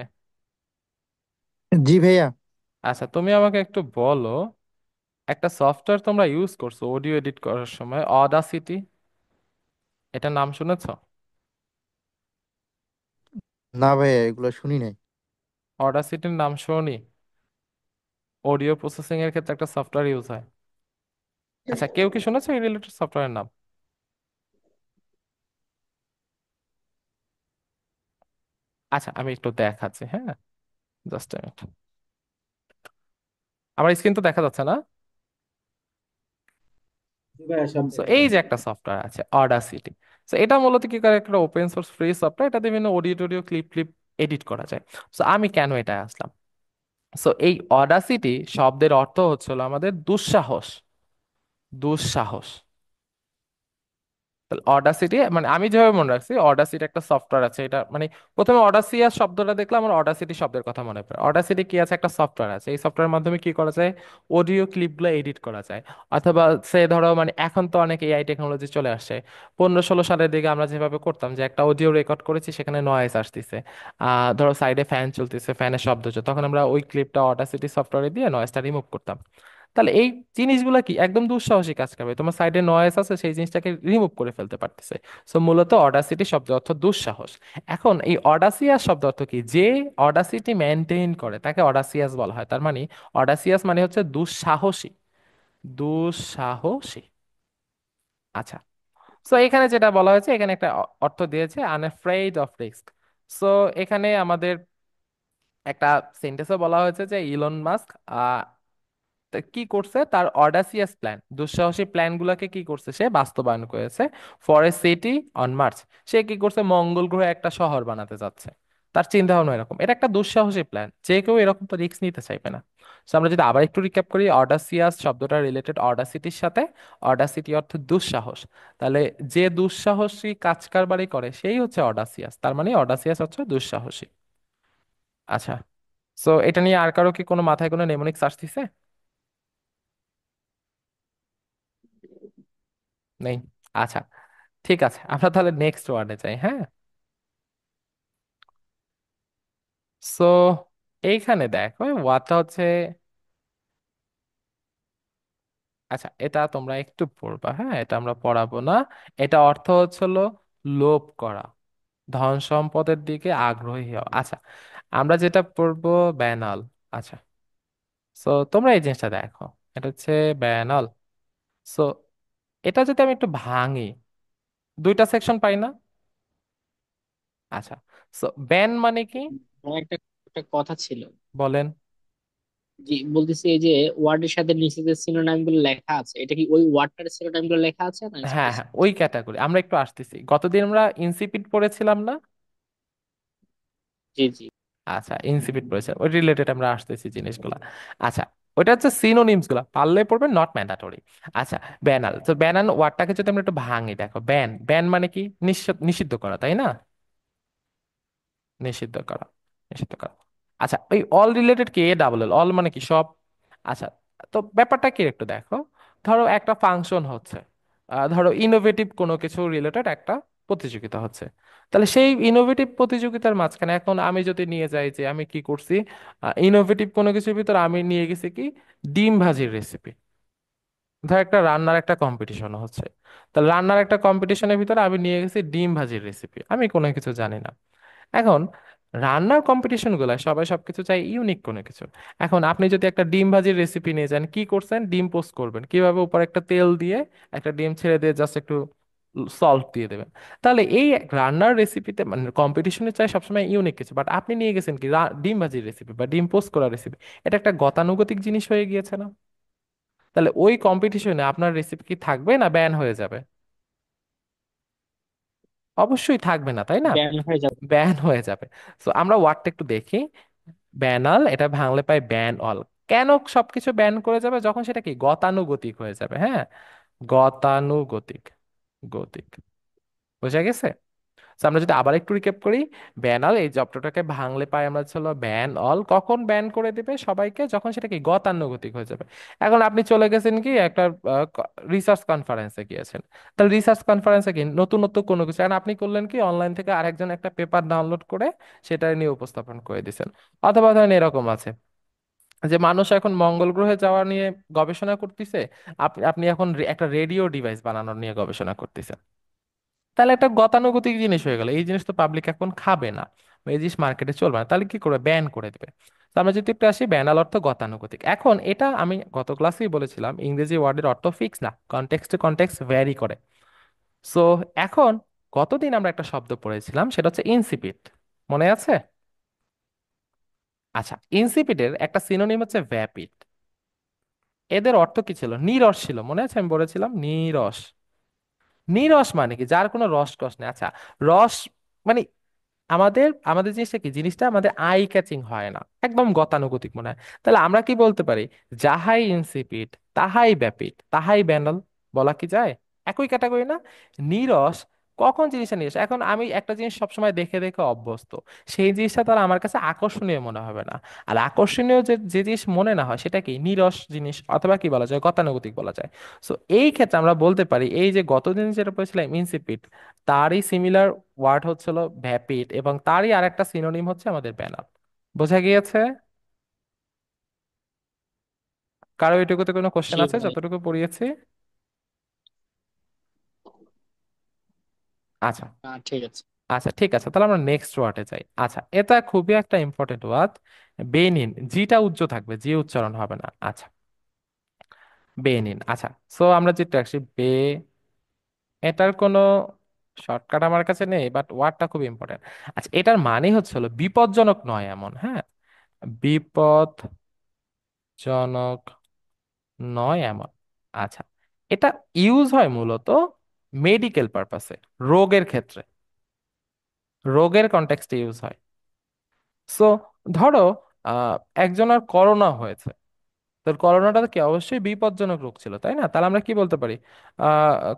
জি ভাইয়া। আচ্ছা, তুমি আমাকে একটু বলো, একটা সফটওয়্যার তোমরা ইউজ করছো অডিও এডিট করার সময়, অডাসিটি, এটা নাম শুনেছো? না ভাইয়া, এগুলো শুনি নাই। অডাসিটির নাম শুনি? অডিও প্রসেসিং এর ক্ষেত্রে একটা সফটওয়্যার ইউজ হয়। আচ্ছা, কেউ কি শুনেছো এই রিলেটেড সফটওয়্যারের নাম? আচ্ছা, আমি একটু দেখাচ্ছি, হ্যাঁ, জাস্ট মিনিট। আমার স্ক্রিন তো দেখা যাচ্ছে না? ভাইয়া সব তো দেখা এই যে যাচ্ছে। একটা সফটওয়্যার আছে অডাসিটি। তো এটা মূলত কি করে, একটা ওপেন সোর্স ফ্রি সফটওয়্যার, এটা বিভিন্ন অডিও টডিও ক্লিপ ক্লিপ এডিট করা যায়। তো আমি কেন এটা আসলাম, সো এই অডাসিটি শব্দের অর্থ হচ্ছিল আমাদের দুঃসাহস, দুঃসাহস। অডাসিটি মানে আমি যেভাবে মনে রাখছি, অডাসিটি একটা সফটওয়্যার আছে, এটা মানে প্রথমে অডাসিয়াস শব্দটা দেখলাম, আমার অডাসিটি শব্দের কথা মনে পড়ে। অডাসিটি কি আছে, একটা সফটওয়্যার আছে, এই সফটওয়্যারের মাধ্যমে কি করা যায়, অডিও ক্লিপগুলো এডিট করা যায়। অথবা সে ধরো, মানে এখন তো অনেক এআই টেকনোলজি চলে আসছে, 15-16 সালের দিকে আমরা যেভাবে করতাম যে একটা অডিও রেকর্ড করেছি, সেখানে নয়েজ আসতেছে, ধরো সাইডে ফ্যান চলতেছে, ফ্যানের শব্দ হচ্ছে, তখন আমরা ওই ক্লিপটা অডাসিটি সফটওয়্যারে দিয়ে নয়েজটা রিমুভ করতাম। তাহলে এই জিনিসগুলো কি একদম দুঃসাহসী কাজ করবে, তোমার সাইডে নয়েজ আছে সেই জিনিসটাকে রিমুভ করে ফেলতে পারতেছে। সো মূলত অডাসিটি শব্দ অর্থ দুঃসাহস। এখন এই অডাসিয়াস শব্দ অর্থ কি, যে অডাসিটি মেনটেন করে তাকে অডাসিয়াস বলা হয়। তার মানে অডাসিয়াস মানে হচ্ছে দুঃসাহসী, দুঃসাহসী। আচ্ছা, সো এখানে যেটা বলা হয়েছে, এখানে একটা অর্থ দিয়েছে আনএফ্রেইড অফ রিস্ক। সো এখানে আমাদের একটা সেন্টেন্সে বলা হয়েছে যে ইলন মাস্ক তা কি করছে, তার অডাসিয়াস প্ল্যান, দুঃসাহসী প্ল্যান গুলাকে কি করছে, সে বাস্তবায়ন করেছে। For a city on Mars, সে কি করছে, মঙ্গল গ্রহে একটা শহর বানাতে যাচ্ছে। তার চিন্তা ভাবনা এরকম, এটা একটা দুঃসাহসী প্ল্যান, যে কেউ এরকম তো রিস্ক নিতে চাইবে না। তো আমরা যদি আবার একটু রিক্যাপ করি, অডাসিয়াস শব্দটা রিলেটেড অডাসিটির সাথে। অডাসিটি অর্থ দুঃসাহস। তাহলে যে দুঃসাহসী কাজ কারবারি করে সেই হচ্ছে অডাসিয়াস, তার মানে অডাসিয়াস হচ্ছে দুঃসাহসী। আচ্ছা, সো এটা নিয়ে আর কারো কি কোনো মাথায় কোনো নেমোনিক্স আসতেছে? নেই? আচ্ছা, ঠিক আছে, আমরা তাহলে নেক্সট ওয়ার্ডে যাই, হ্যাঁ। সো এইখানে দেখো ওয়ার্ডটা হচ্ছে, আচ্ছা এটা তোমরা একটু পড়বা, হ্যাঁ, এটা আমরা পড়াবো না। এটা অর্থ হচ্ছে হলো লোভ করা, ধন সম্পদের দিকে আগ্রহী হওয়া। আচ্ছা, আমরা যেটা পড়বো ব্যানাল। আচ্ছা, সো তোমরা এই জিনিসটা দেখো, এটা হচ্ছে ব্যানাল। সো এটা যদি আমি একটু ভাঙি, দুইটা সেকশন পাই না? আচ্ছা, সো ব্যান মানে কি? আমার একটা একটা কথা ছিল। বলেন। জি, বলতেছি এই যে ওয়ার্ডের সাথে নিচে যে সিনোনাইম গুলো লেখা আছে, এটা কি ওই ওয়ার্ডটার সিনোনাইম গুলো লেখা আছে না হ্যাঁ হ্যাঁ, স্পেসিফিক? ওই ক্যাটাগরি আমরা একটু আসতেছি, গতদিন আমরা ইনসিপিড পড়েছিলাম না? জি জি। আচ্ছা, ইনসিপিড পড়েছে, ওই রিলেটেড আমরা আসতেছি জিনিসগুলা। আচ্ছা, ওইটা হচ্ছে সিনোনিমস গুলা, পারলে পড়বে, নট ম্যান্ডাটরি। আচ্ছা, ব্যানাল, তো ব্যানান ওয়ার্ডটাকে যদি আমরা একটু ভাঙি, দেখো ব্যান, ব্যান মানে কি? নিষিদ্ধ করা, তাই না? নিষিদ্ধ করা, নিষিদ্ধ করা। আচ্ছা, ওই অল রিলেটেড কি? এ ডাবল এল, অল মানে কি? সব। আচ্ছা, তো ব্যাপারটা কি একটু দেখো। ধরো একটা ফাংশন হচ্ছে, ধরো ইনোভেটিভ কোনো কিছু রিলেটেড একটা প্রতিযোগিতা হচ্ছে। তাহলে সেই ইনোভেটিভ প্রতিযোগিতার মাঝখানে এখন আমি যদি নিয়ে যাই যে আমি কি করছি, ইনোভেটিভ কোনো কিছুর ভিতরে আমি নিয়ে গেছি কি, ডিম ভাজির রেসিপি। ধর একটা রান্নার একটা কম্পিটিশন হচ্ছে, তাহলে রান্নার একটা কম্পিটিশনের ভিতরে আমি নিয়ে গেছি ডিম ভাজির রেসিপি, আমি কোনো কিছু জানি না। এখন রান্নার কম্পিটিশন গুলায় সবাই সবকিছু চাই ইউনিক কোনো কিছু। এখন আপনি যদি একটা ডিম ভাজির রেসিপি নিয়ে যান, কি করছেন? ডিম পোস্ট করবেন কিভাবে? উপর একটা তেল দিয়ে একটা ডিম ছেড়ে দিয়ে জাস্ট একটু সল্ট দিয়ে দেবেন। তাহলে এই রান্নার রেসিপিতে মানে কম্পিটিশনে চাই সবসময় ইউনিক কিছু, বাট আপনি নিয়ে গেছেন কি ডিম ভাজির রেসিপি বা ডিম পোস্ট করা রেসিপি। এটা একটা গতানুগতিক জিনিস হয়ে গিয়েছে না? তাহলে ওই কম্পিটিশনে আপনার রেসিপি কি থাকবে না ব্যান হয়ে যাবে? অবশ্যই থাকবে না, তাই না? ব্যান হয়ে যাবে। ব্যান হয়ে যাবে। তো আমরা ওয়ার্ডটা একটু দেখি। ব্যানাল, এটা ভাঙলে পাই ব্যান অল। কেন সবকিছু ব্যান করে যাবে? যখন সেটা কি গতানুগতিক হয়ে যাবে, হ্যাঁ। গতানুগতিক, গতিক, বোঝা গেছে? তো আমরা যদি আবার একটু রিক্যাপ করি, ব্যানাল এই শব্দটাকে ভাঙলে পাই আমরা হচ্ছে হলো ব্যান অল। কখন ব্যান করে দিবে সবাইকে? যখন সেটা কি গতানুগতিক হয়ে যাবে। এখন আপনি চলে গেছেন কি একটা রিসার্চ কনফারেন্সে গিয়েছেন, তাহলে রিসার্চ কনফারেন্সে কি নতুনত্ব কোনো কিছু, এখন আপনি করলেন কি অনলাইন থেকে আরেকজন একটা পেপার ডাউনলোড করে সেটা নিয়ে উপস্থাপন করে দিয়েছেন। অথবা ধরেন এরকম আছে যে মানুষ এখন মঙ্গল গ্রহে যাওয়া নিয়ে গবেষণা করতেছে, আপনি আপনি এখন একটা রেডিও ডিভাইস বানানোর নিয়ে গবেষণা করতেছেন। তাহলে একটা গতানুগতিক জিনিস হয়ে গেল, এই জিনিস তো পাবলিক এখন খাবে না, বা এই জিনিস মার্কেটে চলবে না, তাহলে কি করবে? ব্যান করে দেবে। তো আমরা যদি একটু আসি, ব্যানাল অর্থ গতানুগতিক। এখন এটা আমি গত ক্লাসেই বলেছিলাম, ইংরেজি ওয়ার্ডের অর্থ ফিক্স না, কনটেক্সট টু কনটেক্সট ভ্যারি করে। সো এখন গতদিন আমরা একটা শব্দ পড়েছিলাম, সেটা হচ্ছে ইনসিপিড, মনে আছে? আচ্ছা, ইনসিপিডের একটা সিনোনিম হচ্ছে ভ্যাপিড। এদের অর্থ কি ছিল? নিরস ছিল, মনে আছে আমি বলেছিলাম নিরস। নিরস মানে কি? যার কোনো রস কস নেই। আচ্ছা, রস মানে আমাদের আমাদের জিনিসটা কি? জিনিসটা আমাদের আই ক্যাচিং হয় না, একদম গতানুগতিক মনে হয়। তাহলে আমরা কি বলতে পারি? যাহাই ইনসিপিড, তাহাই ব্যাপিড, তাহাই ব্যানাল, বলা কি যায়? একই ক্যাটাগরি না? নিরস, কখন জিনিসটা নিরস? এখন আমি একটা জিনিস সবসময় দেখে দেখে অভ্যস্ত, সেই জিনিসটা তার আমার কাছে আকর্ষণীয় মনে হবে না। আর আকর্ষণীয় যে যে জিনিস মনে না হয় সেটা কি? নিরস জিনিস, অথবা কি বলা যায়? গতানুগতিক বলা যায়। সো এই ক্ষেত্রে আমরা বলতে পারি এই যে গতদিন যেটা বলেছিলাম ইনসিপিড, তারই সিমিলার ওয়ার্ড হচ্ছিল ভ্যাপিড, এবং তারই আরেকটা সিনোনিম হচ্ছে আমাদের ব্যানার। বোঝা গিয়েছে? কারো এটুকুতে কোনো কোশ্চেন জি আছে ভাই। যতটুকু পড়িয়েছি? আচ্ছা, ঠিক আছে। আচ্ছা ঠিক আছে, তাহলে আমরা নেক্সট ওয়ার্ডে যাই। আচ্ছা, এটা খুবই একটা ইম্পর্টেন্ট ওয়ার্ড, বেনিন। জিটা উজ্জ থাকবে, জি উচ্চারণ হবে না। আচ্ছা, বেনিন। আচ্ছা, সো আমরা যেটা আসি বে, এটার কোনো শর্টকাট আমার কাছে নেই, বাট ওয়ার্ডটা খুব ইম্পর্টেন্ট। আচ্ছা, এটার মানে হচ্ছে হলো বিপজ্জনক নয় এমন, হ্যাঁ, বিপজ্জনক নয় এমন। আচ্ছা, এটা ইউজ হয় মূলত মেডিকেল পারপাসে, রোগের ক্ষেত্রে, রোগের কনটেক্সটে ইউজ হয়। সো ধরো আহ একজনের করোনা হয়েছে, তো করোনাটা কি অবশ্যই বিপজ্জনক রোগ ছিল, তাই না? তাহলে আমরা কি বলতে পারি?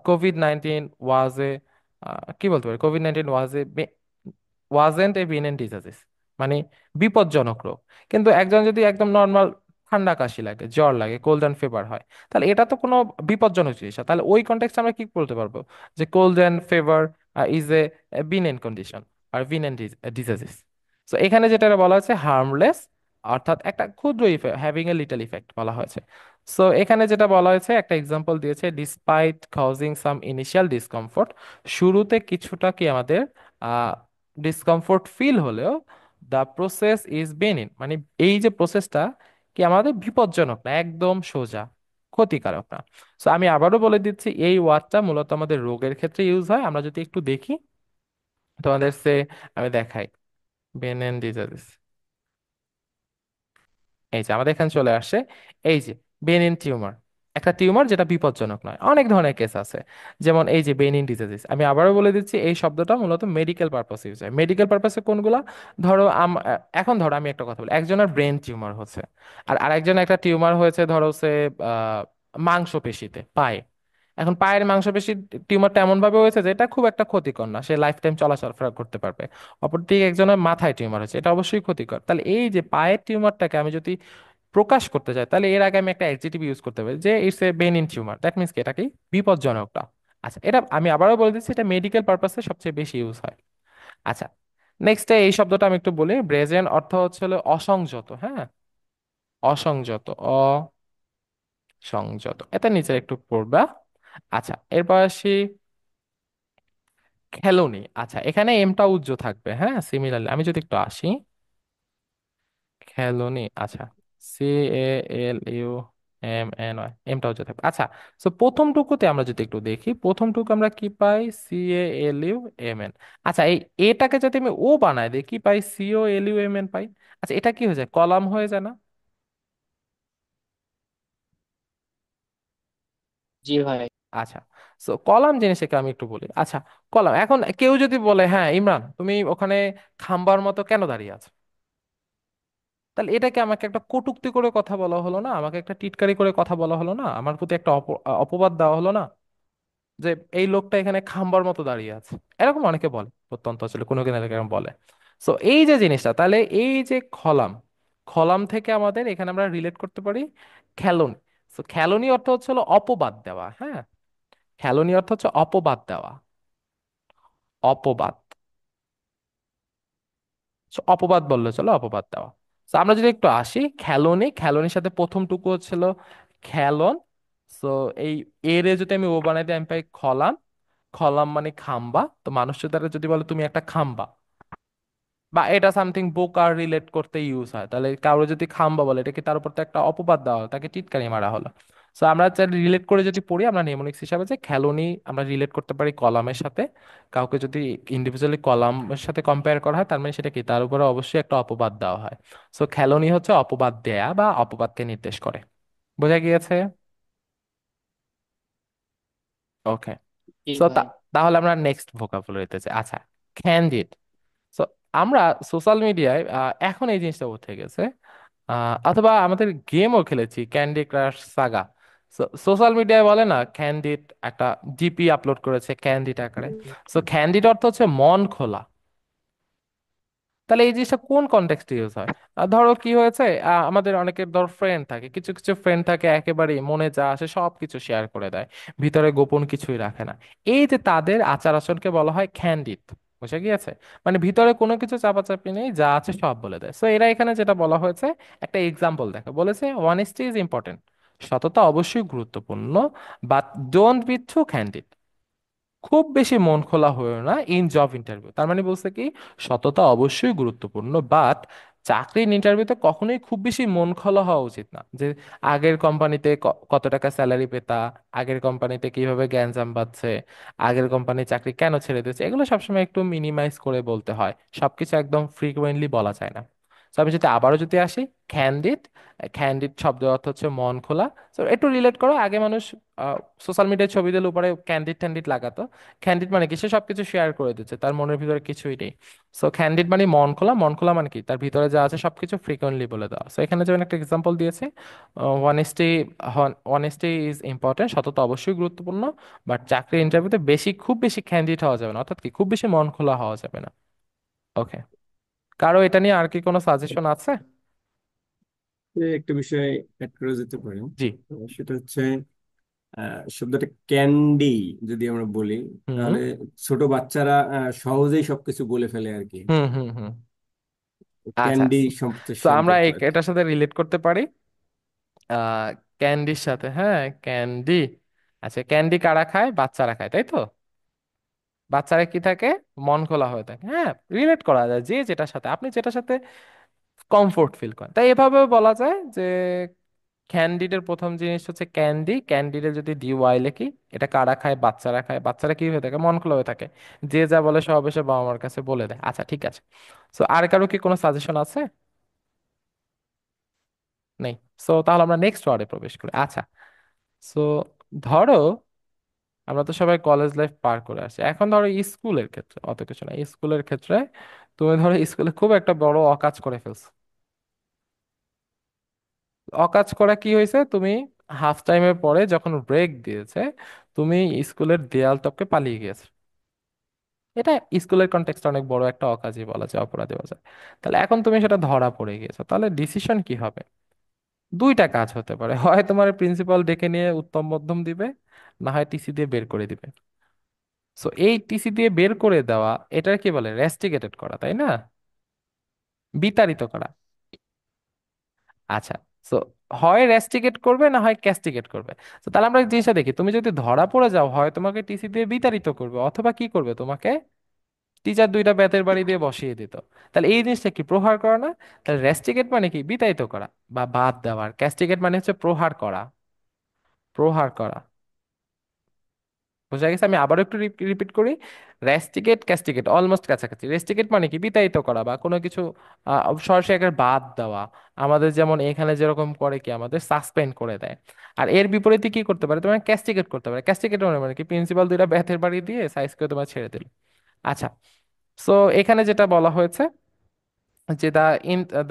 কোভিড-19 ওয়াজ এ, কি বলতে পারি, কোভিড-19 ওয়াজেন্ট এ বিনেন ডিজিজ, মানে বিপজ্জনক রোগ। কিন্তু একজন যদি একদম নর্মাল ঠান্ডা কাশি লাগে, জ্বর লাগে, কোল্ড অ্যান্ড ফিভার হয়, তাহলে এটা তো কোনো বিপজ্জনক জিনিস না। তাহলে ওই কনটেক্সটে আমরা কি বলতে পারবো? যে cold and fever is a benign condition আর বিনেন ডিজিজ। তো এখানে যেটা বলা হচ্ছে হার্মলেস, অর্থাৎ একটা ক্ষুদ্র effect, having a little effect বলা হয়েছে। সো এখানে যেটা বলা হয়েছে, একটা এক্সাম্পল দিয়েছে, ডিসপাইট কজিং সাম ইনিশিয়াল ডিসকমফোর্ট, শুরুতে কিছুটা কি আমাদের ডিসকমফোর্ট ফিল হলেও দ্য প্রসেস ইজ বেনিন, মানে এই যে প্রসেসটা কি আমাদের বিপজ্জনক না, একদম সোজা, ক্ষতিকারক না। সো আমি আবারও বলে দিচ্ছি, এই ওয়ার্ডটা মূলত আমাদের রোগের ক্ষেত্রে ইউজ হয়। আমরা যদি একটু দেখি তোমাদের সে, আমি দেখাই, বেনেন ডিজিজ, এই যে আমাদের এখানে চলে আসে, এই যে বেনিন টিউমার, একটা টিউমার যেটা বিপজ্জনক নয়। অনেক ধরনের কেস আছে, যেমন এই যে বেনিন ডিজিজ। আমি আবারও বলে দিচ্ছি, এই শব্দটা মূলত মেডিকেল পারপাস ইউজ হয়। মেডিকেল পারপাসে কোনগুলা? ধরো এখন ধরো আমি একটা কথা বলি, একজনের ব্রেন টিউমার হচ্ছে, আর আরেকজন একটা টিউমার হয়েছে ধরো সে মাংসপেশিতে, পায়ে। এখন পায়ের মাংসপেশির টিউমারটা এমন ভাবে হয়েছে যে এটা খুব একটা ক্ষতিকর না, সে লাইফ টাইম চলাফেরা করতে পারবে। অপরদিকে একজনের মাথায় টিউমার হচ্ছে, এটা অবশ্যই ক্ষতিকর। তাহলে এই যে পায়ের টিউমারটাকে আমি যদি প্রকাশ করতে চাই, তাহলে এর আগে আমি একটা অ্যাডজেক্টিভ ইউজ করতে পারি যে it's a Benin tumour, that means কি এটা কি বিপজ্জনকটা। আচ্ছা, এটা আমি আবারও বলে দিচ্ছি, এটা মেডিকেল পারপাসে সবচেয়ে বেশি ইউজ হয়। আচ্ছা, নেক্সটে এই শব্দটা আমি একটু বলি, ব্রেজেন অর্থ হচ্ছে হলো অসংযত, হ্যাঁ, অসংযত, অসংযত, এটা নিচে একটু পড়বা। আচ্ছা, এরপর আসি খেলুনি। আচ্ছা, এখানে এমটা উজ্জ থাকবে, হ্যাঁ, সিমিলারলি আমি যদি একটু আসি, খেলুনি, আচ্ছা, CALUMNY, এমটা উজ্জ থাকবে। আচ্ছা, তো প্রথমটুকুতে আমরা যদি একটু দেখি, প্রথমটুকু আমরা কি পাই? CALUMN। আচ্ছা, এই এটাকে যদি আমি ও বানাই দিই, কি পাই? COLUMN পাই। আচ্ছা, এটা কি হয়ে যায়? কলাম হয়ে যায় না? জি ভাই। আচ্ছা, সো কলাম জিনিসটাকে আমি একটু বলি। আচ্ছা, কলাম, এখন কেউ যদি বলে, হ্যাঁ ইমরান, তুমি ওখানে খাম্বার মতো কেন দাঁড়িয়ে আছো, তাহলে এটাকে আমাকে একটা কটূক্তি করে কথা বলা হলো না? আমাকে একটা টিটকারি করে কথা বলা হলো না? আমার প্রতি একটা অপবাদ দেওয়া হলো না? যে এই লোকটা এখানে খাম্বার মতো দাঁড়িয়ে আছে, এরকম অনেকে বলে, প্রত্যন্ত অঞ্চলে কোনো কোনো এলাকায় এরকম বলে। সো এই যে জিনিসটা, তাহলে এই যে খলাম, খলাম থেকে আমাদের এখানে আমরা রিলেট করতে পারি খেলনি। সো খেলনি অর্থ হচ্ছে হলো অপবাদ দেওয়া, হ্যাঁ, খেলনি অর্থ হচ্ছে অপবাদ দেওয়া, অপবাদ। So, অপবাদ বললে চলো, অপবাদ দেওয়া। তো আমরা যদি একটু আসি, খেলনি, খেলনির সাথে প্রথমটুকু হচ্ছিল খেলন। সো এই এর এ যদি আমি ও বানাই দিই, আমি পাই খলাম। খলাম মানে খাম্বা। তো মানুষ দ্বারা যদি বলে তুমি একটা খাম্বা, বা এটা সামথিং বোকার রিলেট করতে ইউজ হয়, তাহলে কারো যদি খাম্বা বলে, এটা কি তার উপর তো একটা অপবাদ দেওয়া হলো, তাকে টিটকারি মারা হলো। সো আমরা রিলেট করে যদি পড়ি, আমরা নেমোনিক্স হিসাবে যে খেলনি আমরা রিলেট করতে পারি কলামের সাথে। কাউকে যদি ইন্ডিভিজুয়ালি কলামের সাথে কম্পেয়ার করা হয়, তার মানে সেটা কি তার উপরে অবশ্যই একটা অপবাদ দেওয়া হয়। সো খেলনি হচ্ছে অপবাদ দেয়া বা অপবাদকে নির্দেশ করে। বোঝা গিয়েছে? ওকে। জি সো ভাই। তাহলে আমরা নেক্সট ভোকাবুলারিতে যাই। আচ্ছা, ক্যান্ডিড। সো আমরা সোশ্যাল মিডিয়ায় এখন এই জিনিসটা উঠে গেছে, অথবা আমাদের গেমও খেলেছি, ক্যান্ডি ক্রাশ সাগা। সোশ্যাল মিডিয়ায় বলে না ক্যান্ডিড, একটা ডিপি আপলোড করেছে ক্যান্ডিড আকারে। সো ক্যান্ডিড অর্থ হচ্ছে মন খোলা। তাহলে এই জিনিসটা কোন কনটেক্সটে ইউজ হয়? ধরো কি হয়েছে, আমাদের অনেকের ধর ফ্রেন্ড থাকে, কিছু কিছু ফ্রেন্ড থাকে একেবারে মনে যা আসে সব কিছু শেয়ার করে দেয়, ভিতরে গোপন কিছুই রাখে না। এই যে তাদের আচার আচরণকে বলা হয় ক্যান্ডিড। বুঝে গিয়েছে? মানে ভিতরে কোনো কিছু চাপাচাপি নেই, যা আছে সব বলে দেয়। সো এরা এখানে যেটা বলা হয়েছে, একটা এক্সাম্পল দেখো, বলেছে অনেস্টি ইজ ইম্পর্টেন্ট, সততা অবশ্যই গুরুত্বপূর্ণ, but don't be too candid, খুব বেশি মন খোলা হয়েও না ইন জব ইন্টারভিউ। তার মানে বলছে কি, সততা অবশ্যই গুরুত্বপূর্ণ, বাট চাকরির ইন্টারভিউতে কখনোই খুব বেশি মন খোলা হওয়া উচিত না। যে আগের কোম্পানিতে কত টাকা স্যালারি পেতা, আগের কোম্পানিতে কিভাবে গ্যাঞ্জাম বাজছে, আগের কোম্পানি চাকরি কেন ছেড়ে দিয়েছে, এগুলো সবসময় একটু মিনিমাইজ করে বলতে হয়, সবকিছু একদম ফ্রিকুয়েন্টলি বলা যায় না। তো আমি যদি আবারও যদি আসি, ক্যান্ডিড, ক্যান্ডিড শব্দের অর্থ হচ্ছে মন খোলা। তো একটু রিলেট করো, আগে মানুষ সোশ্যাল মিডিয়ায় ছবি দিলে উপরে ক্যান্ডিড ট্যান্ডিড লাগাতো। ক্যান্ডিড মানে কি, সে সবকিছু শেয়ার করে দিচ্ছে, তার মনের ভিতরে কিছুই নেই। সো ক্যান্ডিড মানে মন খোলা, মন খোলা মানে কি, তার ভিতরে যা আছে সবকিছু ফ্রিকোয়েন্টলি বলে দেওয়া। সো এখানে যেমন একটা এক্সাম্পল দিয়েছে, অনেস্টি, অনেস্টি ইজ ইম্পর্টেন্ট, সততা অবশ্যই গুরুত্বপূর্ণ, বাট চাকরি ইন্টারভিউতে বেশি, খুব বেশি ক্যান্ডিড হওয়া যাবে না, অর্থাৎ কি খুব বেশি মন খোলা হওয়া যাবে না। ওকে, কারো এটা নিয়ে আর কি কোনো সাজেশন আছে? একটা বিষয় অ্যাড করে যেতে পারি। জি। সেটা হচ্ছে শব্দটা ক্যান্ডি যদি আমরা বলি, হুম তাহলে ছোট বাচ্চারা সহজেই সবকিছু বলে ফেলে আর কি। হুম হুম হুম। আচ্ছা, ক্যান্ডি তো আমরা সম্পর্ক আর কি। এটার সাথে রিলেট করতে পারি আহ ক্যান্ডির সাথে, হ্যাঁ ক্যান্ডি। আচ্ছা, ক্যান্ডি কারা খায়? বাচ্চারা খায়, তাই তো? বাচ্চারা কি থাকে? মন খোলা হয়ে থাকে, হ্যাঁ। রিলেট করা যায় যে যেটার সাথে, আপনি যেটার সাথে কমফোর্ট ফিল করেন, তাই এভাবেও বলা যায় যে ক্যান্ডিডের প্রথম জিনিস হচ্ছে ক্যান্ডি, ক্যান্ডিডে যদি ডি ওয়াই লিখি, এটা কারা খায়? বাচ্চারা খায়। বাচ্চারা কি হয়ে থাকে? মন খোলা হয়ে থাকে, যে যা বলে সব এসে বাবা মার কাছে বলে দেয়। আচ্ছা ঠিক আছে। সো আর কারো কি কোনো সাজেশন আছে? নেই। সো তাহলে আমরা নেক্সট ওয়ার্ডে প্রবেশ করি। আচ্ছা, সো ধরো আমরা তো সবাই কলেজ লাইফ পার করে আসছি, এখন ধরো স্কুলের ক্ষেত্রে অত কিছু না, স্কুলের ক্ষেত্রে তুমি ধরো স্কুলে খুব একটা বড় অকাজ করে ফেলছো। অকাজ করা কি হয়েছে, তুমি হাফ টাইমের পরে যখন ব্রেক দিয়েছে, তুমি স্কুলের দেয়াল টপকে পালিয়ে গিয়েছো। এটা স্কুলের কনটেক্সটে অনেক বড় একটা অকাজই বলা যায়, অপরাধী বলা যায়। তাহলে এখন তুমি সেটা ধরা পড়ে গিয়েছো, তাহলে ডিসিশন কি হবে? দুইটা কাজ হতে পারে, হয় তোমার প্রিন্সিপাল ডেকে নিয়ে উত্তম মধ্যম দিবে, না হয় টিসি দিয়ে বের করে দিবে। সো এই টিসি দিয়ে বের করে দেওয়া, এটার কি বলে? রেস্টিকেটেড করা, তাই না? বিতাড়িত করা। আচ্ছা, সো হয় রেস্টিকেট করবে, না হয় ক্যাস্টিকেট করবে। তো তাহলে আমরা জিনিসটা দেখি, তুমি যদি ধরা পড়ে যাও, হয় তোমাকে টিসি দিয়ে বিতাড়িত করবে, অথবা কি করবে, তোমাকে টিচার দুইটা বেতের বাড়ি দিয়ে বসিয়ে দিত। তাহলে এই জিনিসটা কি? প্রহার করা না? তাহলে রেস্টিকেট মানে কি? বিতাড়িত করা বা বাদ দেওয়ার। ক্যাস্টিকেট মানে হচ্ছে প্রহার করা, প্রহার করা। বোঝা গেছে? আমি আবারও একটু রিপিট করি, রেস্টিকেট ক্যাস্টিকেট অলমোস্ট কাছাকাছি। রেস্টিকেট মানে কি? বিতাড়িত করা বা কোনো কিছু সরাসরি একেবারে বাদ দেওয়া। আমাদের যেমন এখানে যেরকম করে কি, আমাদের সাসপেন্ড করে দেয়। আর এর বিপরীতে কি করতে পারে? তোমার ক্যাস্টিকেট করতে পারে। ক্যাস্টিকেট মানে কি? প্রিন্সিপাল দুইটা বেতের বাড়ি দিয়ে সাইজ করে তোমার ছেড়ে দিল। আচ্ছা, সো এখানে যেটা বলা হয়েছে যে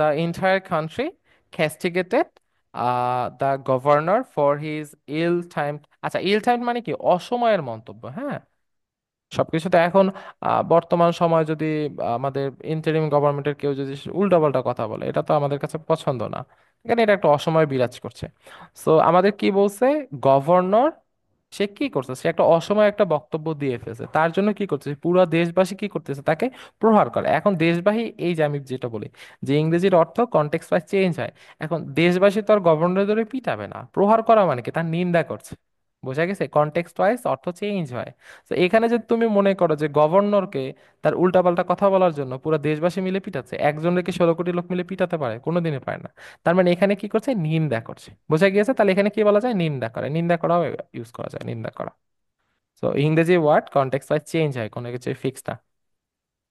the entire country castigated the governor for his ill time. আচ্ছা, ইল টাইম মানে কি? অসময়ের মন্তব্য, হ্যাঁ। সবকিছুতে এখন বর্তমান সময় যদি আমাদের ইন্টারিম গভর্নমেন্টের কেউ যদি উল্টাপাল্টা কথা বলে, এটা তো আমাদের কাছে পছন্দ না। এখানে এটা একটা অসময় বিরাজ করছে। সো আমাদের কি বলছে? গভর্নর, সে কি করছে? সে একটা অসময় একটা বক্তব্য দিয়ে ফেলছে, তার জন্য কি করছে? পুরো দেশবাসী কি করতেছে? তাকে প্রহার করে। এখন দেশবাসী, এই যে আমি যেটা বলি যে ইংরেজির অর্থ কনটেক্সট ওয়াইজ চেঞ্জ হয়। এখন দেশবাসী তো আর গভর্নর ধরে পিটাবে না, প্রহার করা মানে কি? তার নিন্দা করছে। বোঝা গেছে? কনটেক্সট ওয়াইজ অর্থ চেঞ্জ হয়। তো এখানে যদি তুমি মনে করো যে গভর্নরকে তার উল্টাপাল্টা কথা বলার জন্য পুরো দেশবাসী মিলে পিটাচ্ছে, একজনকে কি 16 কোটি লোক মিলে পিটাতে পারে? কোনোদিনই পারে না। তার মানে এখানে কি করছে? নিন্দা করছে। বোঝা গিয়েছে? তাহলে এখানে কি বলা যায়? নিন্দা করে। নিন্দা করাও ইউজ করা যায়, নিন্দা করা। তো ইংরেজি ওয়ার্ড কনটেক্সট ওয়াইজ চেঞ্জ হয়, কোনো কিছু ফিক্স না।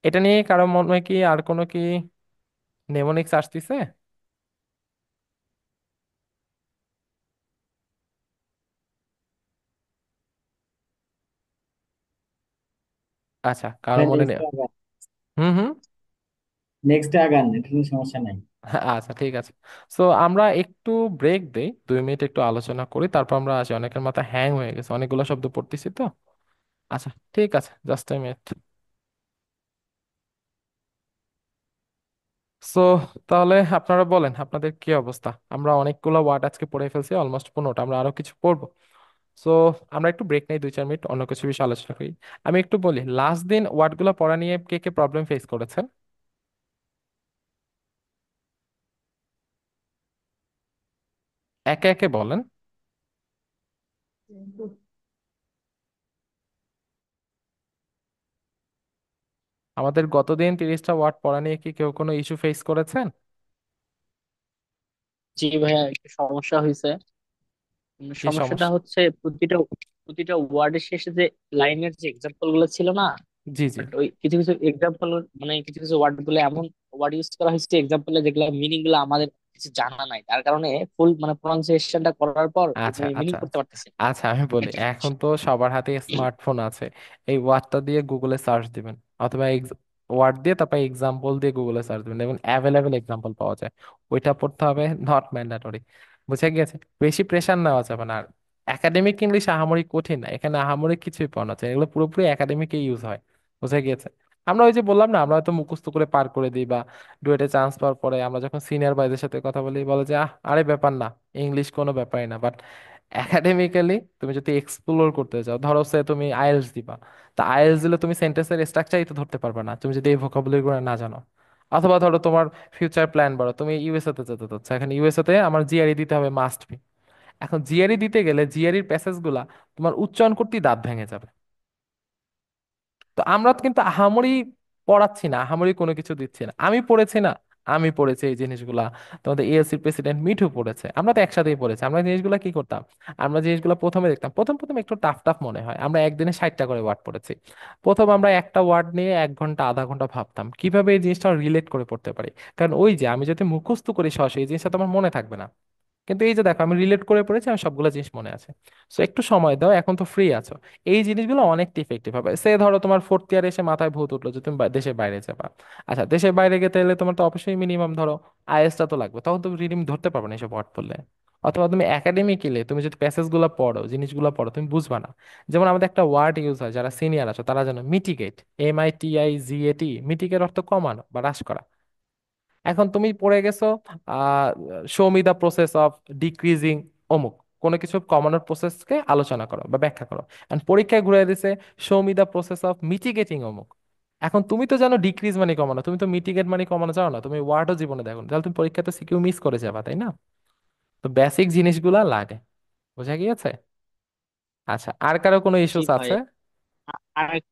এটা নিয়ে কারো মনে হয় কি আর কোনো কি নেমোনিক্স আসতেছে? আচ্ছা, কারো মনে নেই? হুম হুম। নেক্সট ডে আগান, এটা নিয়ে সমস্যা নাই। আচ্ছা ঠিক আছে। সো আমরা একটু ব্রেক দেই, 2 মিনিট একটু আলোচনা করি, তারপর আমরা আসি। অনেকের মাথা হ্যাং হয়ে গেছে, অনেকগুলো শব্দ পড়তেছি তো। আচ্ছা ঠিক আছে, জাস্ট এ মিনিট। সো তাহলে আপনারা বলেন আপনাদের কি অবস্থা? আমরা অনেকগুলো ওয়ার্ড আজকে পড়ে ফেলছি, অলমোস্ট 15টা, আমরা আরো কিছু পড়বো। সো আমরা একটু ব্রেক নেই, 2-4 মিনিট, অন্য কিছু বিষয়ে আলোচনা করি। আমি একটু বলি, লাস্ট দিন ওয়ার্ডগুলো পড়া নিয়ে কে কে প্রবলেম ফেস করেছেন? একে একে বলেন। আমাদের গতদিন 30টা ওয়ার্ড পড়া নিয়ে কি কেউ কোনো ইস্যু ফেস করেছেন? জি ভাইয়া, একটু সমস্যা হয়েছে। কি সমস্যাটা সমস্যা? হচ্ছে প্রতিটা প্রতিটা ওয়ার্ডের শেষে যে লাইনের যে এক্সাম্পল গুলো ছিল না, জি জি। বাট ওই কিছু কিছু এক্সাম্পল, মানে কিছু কিছু ওয়ার্ড গুলো এমন ওয়ার্ড ইউজ করা হয়েছে এক্সাম্পলে, যেগুলো মিনিং গুলো আমাদের কিছু জানা নাই, তার কারণে ফুল মানে প্রনাউন্সিয়েশনটা করার পর আচ্ছা মিনিং আচ্ছা করতে আচ্ছা। পারতেছি না। আচ্ছা আমি বলি, এখন তো সবার হাতে স্মার্টফোন আছে। এই ওয়ার্ডটা দিয়ে গুগলে সার্চ দিবেন, অথবা ওয়ার্ড দিয়ে তারপর এক্সাম্পল দিয়ে গুগলে সার্চ দিবেন, এবং অ্যাভেলেবেল এক্সাম্পল পাওয়া যায়। ওইটা পড়তে হবে, নট ম্যান্ডাটরি। বুঝে গিয়েছে? বেশি প্রেশার নেওয়া যাবে না। আর একাডেমিক ইংলিশ আহামরি কঠিন না, এখানে আহামরি কিছুই পড়ানো যায়, এগুলো পুরোপুরি একাডেমিকে ইউজ হয়। বুঝে গিয়েছে? আমরা ওই যে বললাম না, আমরা হয়তো মুখস্থ করে পার করে দিই, বা ডুয়েটে চান্স পাওয়ার পরে আমরা যখন সিনিয়র ভাইদের সাথে কথা বলি, বলে যে আরে ব্যাপার না, ইংলিশ কোনো ব্যাপারই না। বাট একাডেমিক্যালি তুমি যদি এক্সপ্লোর করতে চাও, ধরো সে তুমি আইএলটিএস দিবা, তা আইএলটিএস দিলে তুমি সেন্টেন্সের স্ট্রাকচারই তো ধরতে পারবে না তুমি যদি এই ভোকাবুলারি গুলো না জানো। অথবা ধরো তোমার ফিউচার প্ল্যান বড়, তুমি ইউএসএ তে যেতে চাচ্ছ, এখন ইউএসএ তে আমার জিআরই দিতে হবে, মাস্ট বি। এখন জিআরই দিতে গেলে জিআরইর প্যাসেজ গুলা তোমার উচ্চারণ করতেই দাঁত ভেঙে যাবে। তো আমরা তো কিন্তু আহামরি পড়াচ্ছি না, আহামরি কোনো কিছু দিচ্ছি না। আমি পড়েছি না, আমি পড়েছি এই জিনিসগুলা, তোমাদের এএলসি প্রেসিডেন্ট মিঠু পড়েছে, আমরা তো একসাথেই পড়েছি। আমরা জিনিসগুলো কি করতাম, আমরা জিনিসগুলো প্রথমে দেখতাম, প্রথম প্রথম একটু টাফ টাফ মনে হয়, আমরা একদিনে 60টা করে ওয়ার্ড পড়েছি। প্রথম আমরা একটা ওয়ার্ড নিয়ে 1 ঘন্টা আধা ঘন্টা ভাবতাম কিভাবে এই জিনিসটা রিলেট করে পড়তে পারি। কারণ ওই যে আমি যদি মুখস্থ করি সরাসরি, এই জিনিসটা তো আমার মনে থাকবে না। কিন্তু এই যে দেখো, আমি রিলেট করে পড়েছি, আমি সবগুলো জিনিস মনে আছে। সো একটু সময় দাও, এখন তো ফ্রি আছো। এই জিনিসগুলো অনেকটা ইফেক্টিভ হবে। সে ধরো তোমার ফোর্থ ইয়ার এসে মাথায় ভূত উঠলো যে তুমি দেশের বাইরে যাবা। আচ্ছা, দেশের বাইরে যেতে হলে তোমার তো অবশ্যই মিনিমাম ধরো আইএসটা তো লাগবে, তখন তুমি রিডিং ধরতে পারবে না এসব ওয়ার্ড পড়লে। অথবা তুমি একাডেমিক এলে তুমি যদি প্যাসেজ গুলো পড়ো, জিনিসগুলো পড়ো, তুমি বুঝবা না। যেমন আমাদের একটা ওয়ার্ড ইউজ হয়, যারা সিনিয়র আছো তারা জানো, মিটিগেট। MITIGAT, মিটিগেট অর্থ কমানো বা হ্রাস করা। এখন তুমি পড়ে গেছো show me the process of decreasing অমুক, কোনো কিছু কমানোর প্রসেসকে আলোচনা করো বা ব্যাখ্যা করো। এন্ড পরীক্ষায় ঘুরে দিছে show me the process of mitigating অমুক। এখন তুমি তো জানো ডিক্রিজ মানে কমানো, তুমি তো মিটিগেট মানে কমানো জানো না, তুমি ওয়ার্ডও জীবনে দেখো না, তাহলে তুমি পরীক্ষাতে সিকিউ মিস করে যাবা, তাই না? তো বেসিক জিনিসগুলা লাগে। বোঝা গিয়েছে? আচ্ছা, আর কারো কোনো জি ইস্যুস ভাই। আছে?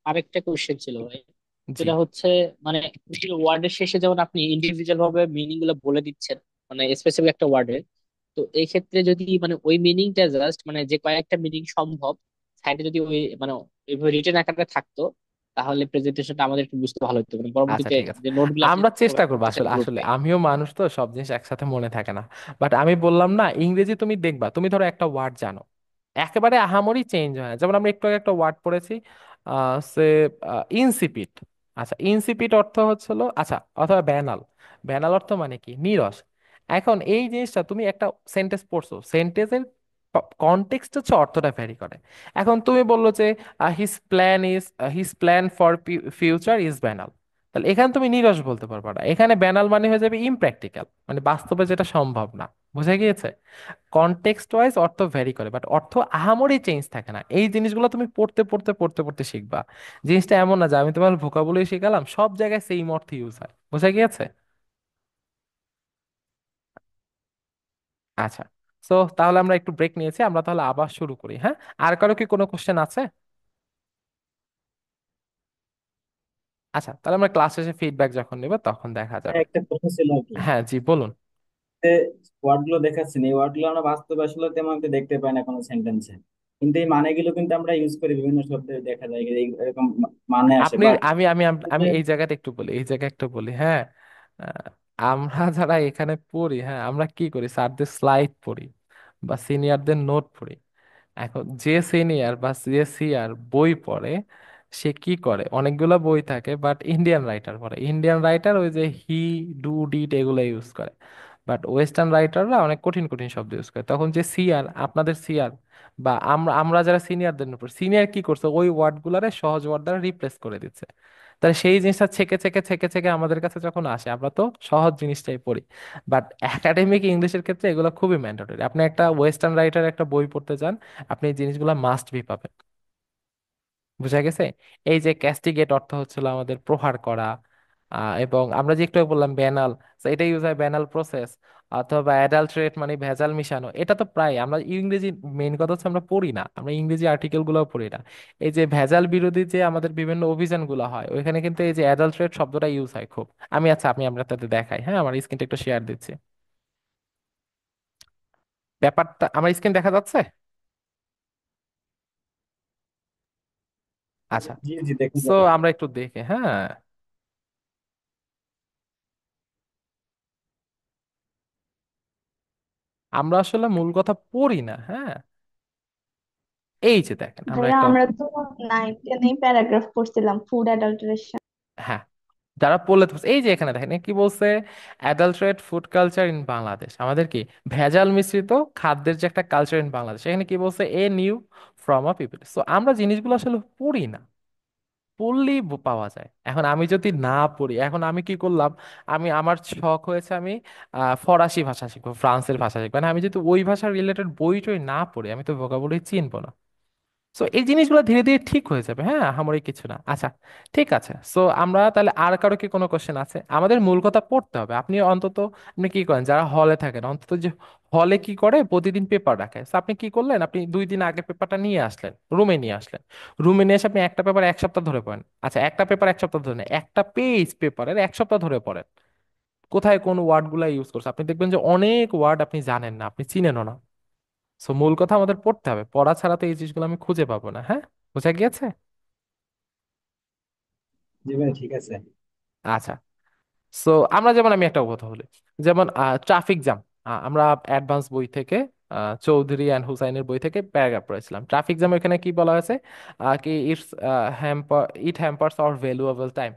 আরেকটা কোশ্চেন ছিল ভাই, জি। যেটা হচ্ছে মানে ওয়ার্ডের শেষে যেমন আপনি ইন্ডিভিজুয়াল ভাবে মিনিং গুলো বলে দিচ্ছেন, মানে স্পেসিফিক একটা ওয়ার্ডের, তো এই ক্ষেত্রে যদি মানে ওই মিনিংটা জাস্ট মানে যে কয়েকটা মিনিং সম্ভব সাইডে যদি ওই মানে রিটেন আকারে থাকতো, তাহলে প্রেজেন্টেশনটা আমাদের একটু বুঝতে ভালো হতো, মানে আচ্ছা পরবর্তীতে ঠিক আছে, যে নোটগুলো আপনি আমরা চেষ্টা প্রোভাইড করবো। করতেছেন আসলে আসলে গ্রুপে। আমিও মানুষ, তো সব জিনিস একসাথে মনে থাকে না। বাট আমি বললাম না, ইংরেজি তুমি দেখবা, তুমি ধরো একটা ওয়ার্ড জানো, একেবারে আহামরি চেঞ্জ হয় না। যেমন আমরা একটু আগে একটা ওয়ার্ড পড়েছি, সে ইনসিপিড। আচ্ছা, ইনসিপিড অর্থ হচ্ছিল, আচ্ছা, অথবা ব্যানাল। ব্যানাল অর্থ মানে কি, নিরস। এখন এই জিনিসটা তুমি একটা সেন্টেন্স পড়ছো, সেন্টেন্সের কনটেক্সট হচ্ছে অর্থটা ভ্যারি করে। এখন তুমি বললো যে his plan for future is banal, তাহলে এখানে তুমি নিরস বলতে পারবে না, এখানে ব্যানাল মানে হয়ে যাবে ইমপ্র্যাকটিক্যাল, মানে বাস্তবে যেটা সম্ভব না। বুঝা গিয়েছে? কনটেক্সট ওয়াইজ অর্থ ভ্যারি করে, বাট অর্থ আহামরি চেঞ্জ থাকে না। এই জিনিসগুলো তুমি পড়তে পড়তে পড়তে পড়তে শিখবা। জিনিসটা এমন না যে আমি তোমার ভোকাবুলারি শিখালাম, সব জায়গায় সেম অর্থ ইউজ হয়। বুঝা গিয়েছে? আচ্ছা। সো তাহলে আমরা একটু ব্রেক নিয়েছি, আমরা তাহলে আবার শুরু করি, হ্যাঁ? আর কারো কি কোনো কোশ্চেন আছে? আচ্ছা, তাহলে আমরা ক্লাস শেষে ফিডব্যাক যখন নেব তখন দেখা যাবে। একটা প্রশ্ন ছিল আর কি, হ্যাঁ জি, বলুন। ওয়ার্ড গুলো দেখাচ্ছেন, এই ওয়ার্ড গুলো আমরা বাস্তবে আসলে তেমন একটা দেখতে পাই না কোনো সেন্টেন্সে, কিন্তু এই মানেগুলো কিন্তু আমরা ইউজ করি বিভিন্ন শব্দে, দেখা যায় যে এরকম মানে আসে। আপনি, বাট আমি এই জায়গাটা একটু বলি, এই জায়গায় একটু বলি, হ্যাঁ। আহ, আমরা যারা এখানে পড়ি, হ্যাঁ, আমরা কি করি, স্যারদের স্লাইড পড়ি বা সিনিয়রদের নোট পড়ি। এখন যে সিনিয়র বা যে সিআর বই পড়ে, সে কি করে, অনেকগুলো বই থাকে, বাট ইন্ডিয়ান রাইটার পড়ে। ইন্ডিয়ান রাইটার ওই যে হি, ডু, ডিড এগুলো ইউজ করে। বাট ওয়েস্টার্ন রাইটাররা অনেক কঠিন কঠিন শব্দ ইউজ করে। তখন যে সিআর, আপনাদের সিআর বা আমরা আমরা যারা সিনিয়রদের উপর, সিনিয়র কি করছে, ওই ওয়ার্ড গুলারে সহজ ওয়ার্ড দ্বারা রিপ্লেস করে দিচ্ছে। তাহলে সেই জিনিসটা ছেকে ছেকে ছেকে ছেকে আমাদের কাছে যখন আসে, আমরা তো সহজ জিনিসটাই পড়ি। বাট একাডেমিক ইংলিশের ক্ষেত্রে এগুলো খুবই ম্যান্ডেটরি। আপনি একটা ওয়েস্টার্ন রাইটার একটা বই পড়তে যান, আপনি এই জিনিসগুলো মাস্ট বি পাবেন। বুঝা গেছে? এই যে ক্যাস্টিগেট অর্থ হচ্ছিল আমাদের প্রহার করা, এবং আমরা যে একটু আগে বললাম ব্যানাল, এটা ইউজ হয় ব্যানাল প্রসেস। অথবা অ্যাডাল্টারেট মানে ভেজাল মিশানো, এটা তো প্রায় আমরা ইংরেজি, মেইন কথা হচ্ছে আমরা পড়ি না, আমরা ইংরেজি আর্টিকেল গুলো পড়ি না। এই যে ভেজাল বিরোধী যে আমাদের বিভিন্ন অভিযানগুলো হয়, ওইখানে কিন্তু এই যে অ্যাডাল্টারেট শব্দটা ইউজ হয় খুব। আচ্ছা, আমি আমরা তাদের দেখাই, হ্যাঁ, আমার স্ক্রিনটা একটু শেয়ার দিচ্ছি। ব্যাপারটা, আমার স্ক্রিন দেখা যাচ্ছে? আচ্ছা, জি জি, দেখুন সো যাবে। আমরা একটু দেখে, হ্যাঁ, আমরা আসলে মূল কথা পড়ি না, হ্যাঁ। এই যে দেখেন আমরা ভাইয়া একটা, আমরা তো 9 10 প্যারাগ্রাফ পড়ছিলাম ফুড অ্যাডাল্টারেশন। হ্যাঁ, যারা পড়লে তো এই যে এখানে দেখেন এ কি বলছে, অ্যাডাল্টারেট ফুড কালচার ইন বাংলাদেশ, আমাদের কি ভেজাল মিশ্রিত খাদ্যের যে একটা কালচার ইন বাংলাদেশ, এখানে কি বলছে, a new from a people. So আমরা জিনিসগুলো আসলে পড়ি না, পড়লেই পাওয়া যায়। এখন আমি যদি না পড়ি, এখন আমি কি করলাম, আমি আমার শখ হয়েছে আমি ফরাসি ভাষা শিখবো, ফ্রান্সের ভাষা শিখবো, মানে আমি যদি ওই ভাষার রিলেটেড বই টই না পড়ি, আমি তো ভোকাবুলারি চিনবো না। সো এই জিনিসগুলো ধীরে ধীরে ঠিক হয়ে যাবে, হ্যাঁ, আহামরি কিছু না। আচ্ছা, ঠিক আছে। সো আমরা তাহলে আর কারো কি কোনো কোশ্চেন আছে? আমাদের মূল কথা পড়তে হবে। আপনি অন্তত, আপনি কি করেন যারা হলে থাকেন, অন্তত যে হলে কি করে প্রতিদিন পেপার রাখে, তো আপনি কি করলেন, আপনি 2 দিন আগে পেপারটা নিয়ে আসলেন, রুমে নিয়ে আসলেন, রুমে নিয়ে এসে আপনি একটা পেপার 1 সপ্তাহ ধরে পড়েন। আচ্ছা, একটা পেপার 1 সপ্তাহ ধরে নেয়, একটা পেজ পেপারের 1 সপ্তাহ ধরে পড়েন, কোথায় কোন ওয়ার্ড গুলা ইউজ করছে, আপনি দেখবেন যে অনেক ওয়ার্ড আপনি জানেন না, আপনি চিনেনও না। সো মূল কথা আমাদের পড়তে হবে, পড়া ছাড়া তো এই জিনিসগুলো আমি খুঁজে পাবো না, হ্যাঁ। বুঝা গিয়েছে? জি ভাই, ঠিক আছে। আচ্ছা, সো আমরা যেমন, আমি একটা কথা বলি, যেমন ট্রাফিক জ্যাম, আমরা অ্যাডভান্স বই থেকে, চৌধুরী অ্যান্ড হুসাইনের বই থেকে প্যারাগ্রাফ পড়েছিলাম। ট্রাফিক জ্যাম এখানে কি বলা হয়েছে, কি it's hamper, it hampers our valuable time.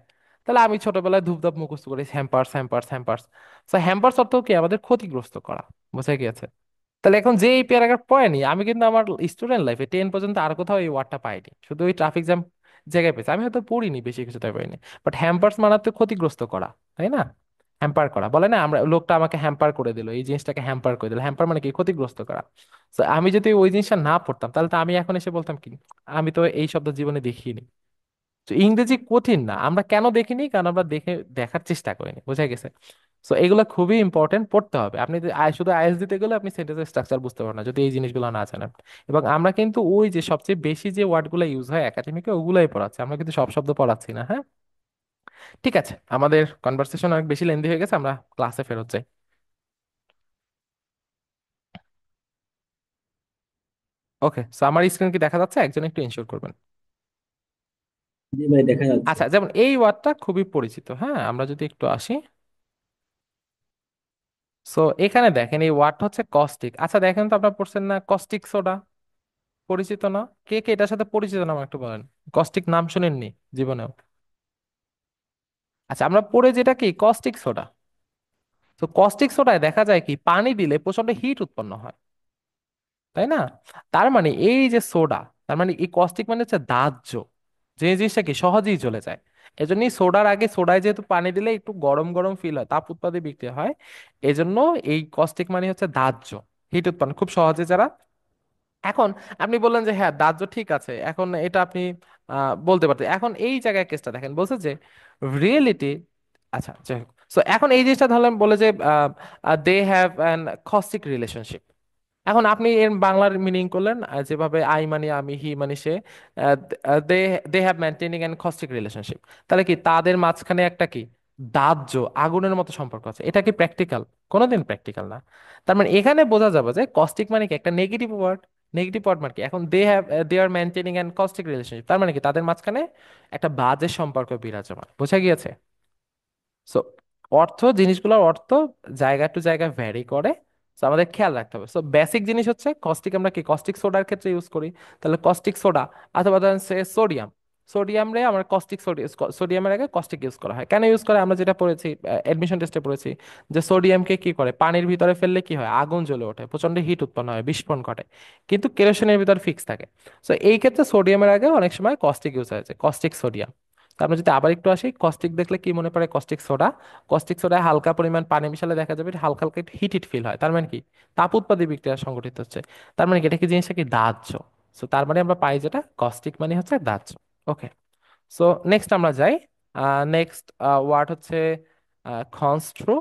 তাহলে আমি ছোটবেলায় ধূপধাপ মুখস্থ করি hampers hampers hampers. So hampers অর্থ কি, আমাদের ক্ষতিগ্রস্ত করা। বুঝা গিয়েছে? তাহলে এখন যে এই প্যারাগ্রাফ পড়েনি, আমি কিন্তু আমার স্টুডেন্ট লাইফে 10 পর্যন্ত আর কোথাও এই ওয়ার্ডটা পাইনি, শুধু ওই ট্রাফিক জ্যাম জায়গায় পেয়েছি। আমি হয়তো পড়িনি, বেশি কিছু তাই পাইনি। বাট হ্যাম্পার্স মানাতে ক্ষতিগ্রস্ত করা, তাই না? হ্যাম্পার করা বলে না, আমরা লোকটা আমাকে হ্যাম্পার করে দিল, এই জিনিসটাকে হ্যাম্পার করে দিল, হ্যাম্পার মানে কি, ক্ষতিগ্রস্ত করা। তো আমি যদি ওই জিনিসটা না পড়তাম, তাহলে তো আমি এখন এসে বলতাম কি, আমি তো এই শব্দ জীবনে দেখিনি। তো ইংরেজি কঠিন না, আমরা কেন দেখিনি, কারণ আমরা দেখার চেষ্টা করিনি। বোঝা গেছে? সো এগুলো খুবই ইম্পর্টেন্ট, পড়তে হবে। আপনি যদি শুধু আইএলটিএস দিতে গেলে আপনি সেন্টেন্সের স্ট্রাকচার বুঝতে পারবেন না যদি এই জিনিসগুলো না জানেন। এবং আমরা কিন্তু ওই যে সবচেয়ে বেশি যে ওয়ার্ডগুলো ইউজ হয় একাডেমিকে, ওগুলাই পড়াচ্ছি, আমরা কিন্তু সব শব্দ পড়াচ্ছি না, হ্যাঁ। ঠিক আছে, আমাদের কনভারসেশন অনেক বেশি লেন্দি হয়ে গেছে, আমরা ক্লাসে ফেরত যাই। ওকে, সো আমার স্ক্রিন কি দেখা যাচ্ছে? একজন একটু ইনশিওর করবেন। জি ভাই, দেখা যাচ্ছে। আচ্ছা, যেমন এই ওয়ার্ডটা খুবই পরিচিত, হ্যাঁ, আমরা যদি একটু আসি। সো এখানে দেখেন এই ওয়ার্ডটা হচ্ছে কস্টিক। আচ্ছা দেখেন তো, আপনার পড়ছেন না কস্টিক সোডা? পরিচিত না? কে কে এটার সাথে পরিচিত না, আমাকে একটু বলেন। কস্টিক নাম শুনেননি জীবনেও? আচ্ছা, আমরা পড়ে যেটা কি কস্টিক সোডা। তো কস্টিক সোডায় দেখা যায় কি, পানি দিলে প্রচন্ড হিট উৎপন্ন হয়, তাই না? তার মানে এই যে সোডা, তার মানে এই কস্টিক মানে হচ্ছে দাহ্য, যে জিনিসটা কি সহজেই জ্বলে যায়। এজন্যই সোডার আগে, সোডায় যেহেতু পানি দিলে একটু গরম গরম ফিল হয়, তাপ উৎপাদে বিক্রিয়া হয়, এজন্য এই কস্টিক মানে হচ্ছে দাহ্য, হিট উৎপন্ন খুব সহজে যারা। এখন আপনি বললেন যে হ্যাঁ দাহ্য, ঠিক আছে, এখন এটা আপনি বলতে পারতেন। এখন এই জায়গায় কেসটা দেখেন, বলছে যে রিয়েলিটি, আচ্ছা যাই হোক। সো এখন এই জিনিসটা ধরলাম, বলে যে they have an caustic relationship. এখন আপনি এর বাংলার মিনিং করলেন যেভাবে, আই মানে আমি, হি মানে সে, they they have maintaining and caustic relationship. তাহলে কি তাদের মাঝখানে একটা কি দাহ্য আগুনের মতো সম্পর্ক আছে, এটা কি প্র্যাকটিক্যাল? কোনোদিন প্র্যাকটিক্যাল না। তার মানে এখানে বোঝা যাবে যে কস্টিক মানে কি একটা নেগেটিভ ওয়ার্ড। নেগেটিভ ওয়ার্ড মানে কি, এখন they are maintaining and caustic relationship, তার মানে কি তাদের মাঝখানে একটা বাজে সম্পর্ক বিরাজমান। বোঝা গিয়েছে? সো অর্থ, জিনিসগুলোর অর্থ জায়গা টু জায়গা ভ্যারি করে। তো আমাদের খেয়াল রাখতে হবে। সো বেসিক জিনিস হচ্ছে কস্টিক, আমরা কি কস্টিক সোডার ক্ষেত্রে ইউজ করি, তাহলে কস্টিক সোডা, অথবা ধরেন সে সোডিয়াম, সোডিয়াম রে আমরা কস্টিক সোডিয়ামের আগে কস্টিক ইউজ করা হয়। কেন ইউজ করে, আমরা যেটা পড়েছি এডমিশন টেস্টে পড়েছি, যে সোডিয়ামকে কি করে, পানির ভিতরে ফেললে কি হয়, আগুন জ্বলে ওঠে, প্রচন্ড হিট উৎপন্ন হয়, বিস্ফোরণ ঘটে, কিন্তু কেরোসিনের ভিতর ফিক্স থাকে। সো এই ক্ষেত্রে সোডিয়ামের আগে অনেক সময় কস্টিক ইউজ হয়েছে, কস্টিক সোডিয়াম। তারপর যদি আবার একটু আসি, কস্টিক দেখলে কি মনে পড়ে, কস্টিক সোডা। কস্টিক সোডায় হালকা পরিমাণ পানি মিশালে দেখা যাবে এটা হালকা হালকা একটু হিট হিট ফিল হয়, তার মানে কি তাপ উৎপাদী বিক্রিয়া সংঘটিত হচ্ছে। তার মানে কি এটা কি জিনিসটা কি দাহ্য। সো তার মানে আমরা পাই যেটা কস্টিক মানে হচ্ছে দাহ্য। ওকে, সো নেক্সট আমরা যাই। নেক্সট ওয়ার্ড হচ্ছে কনস্ট্রু।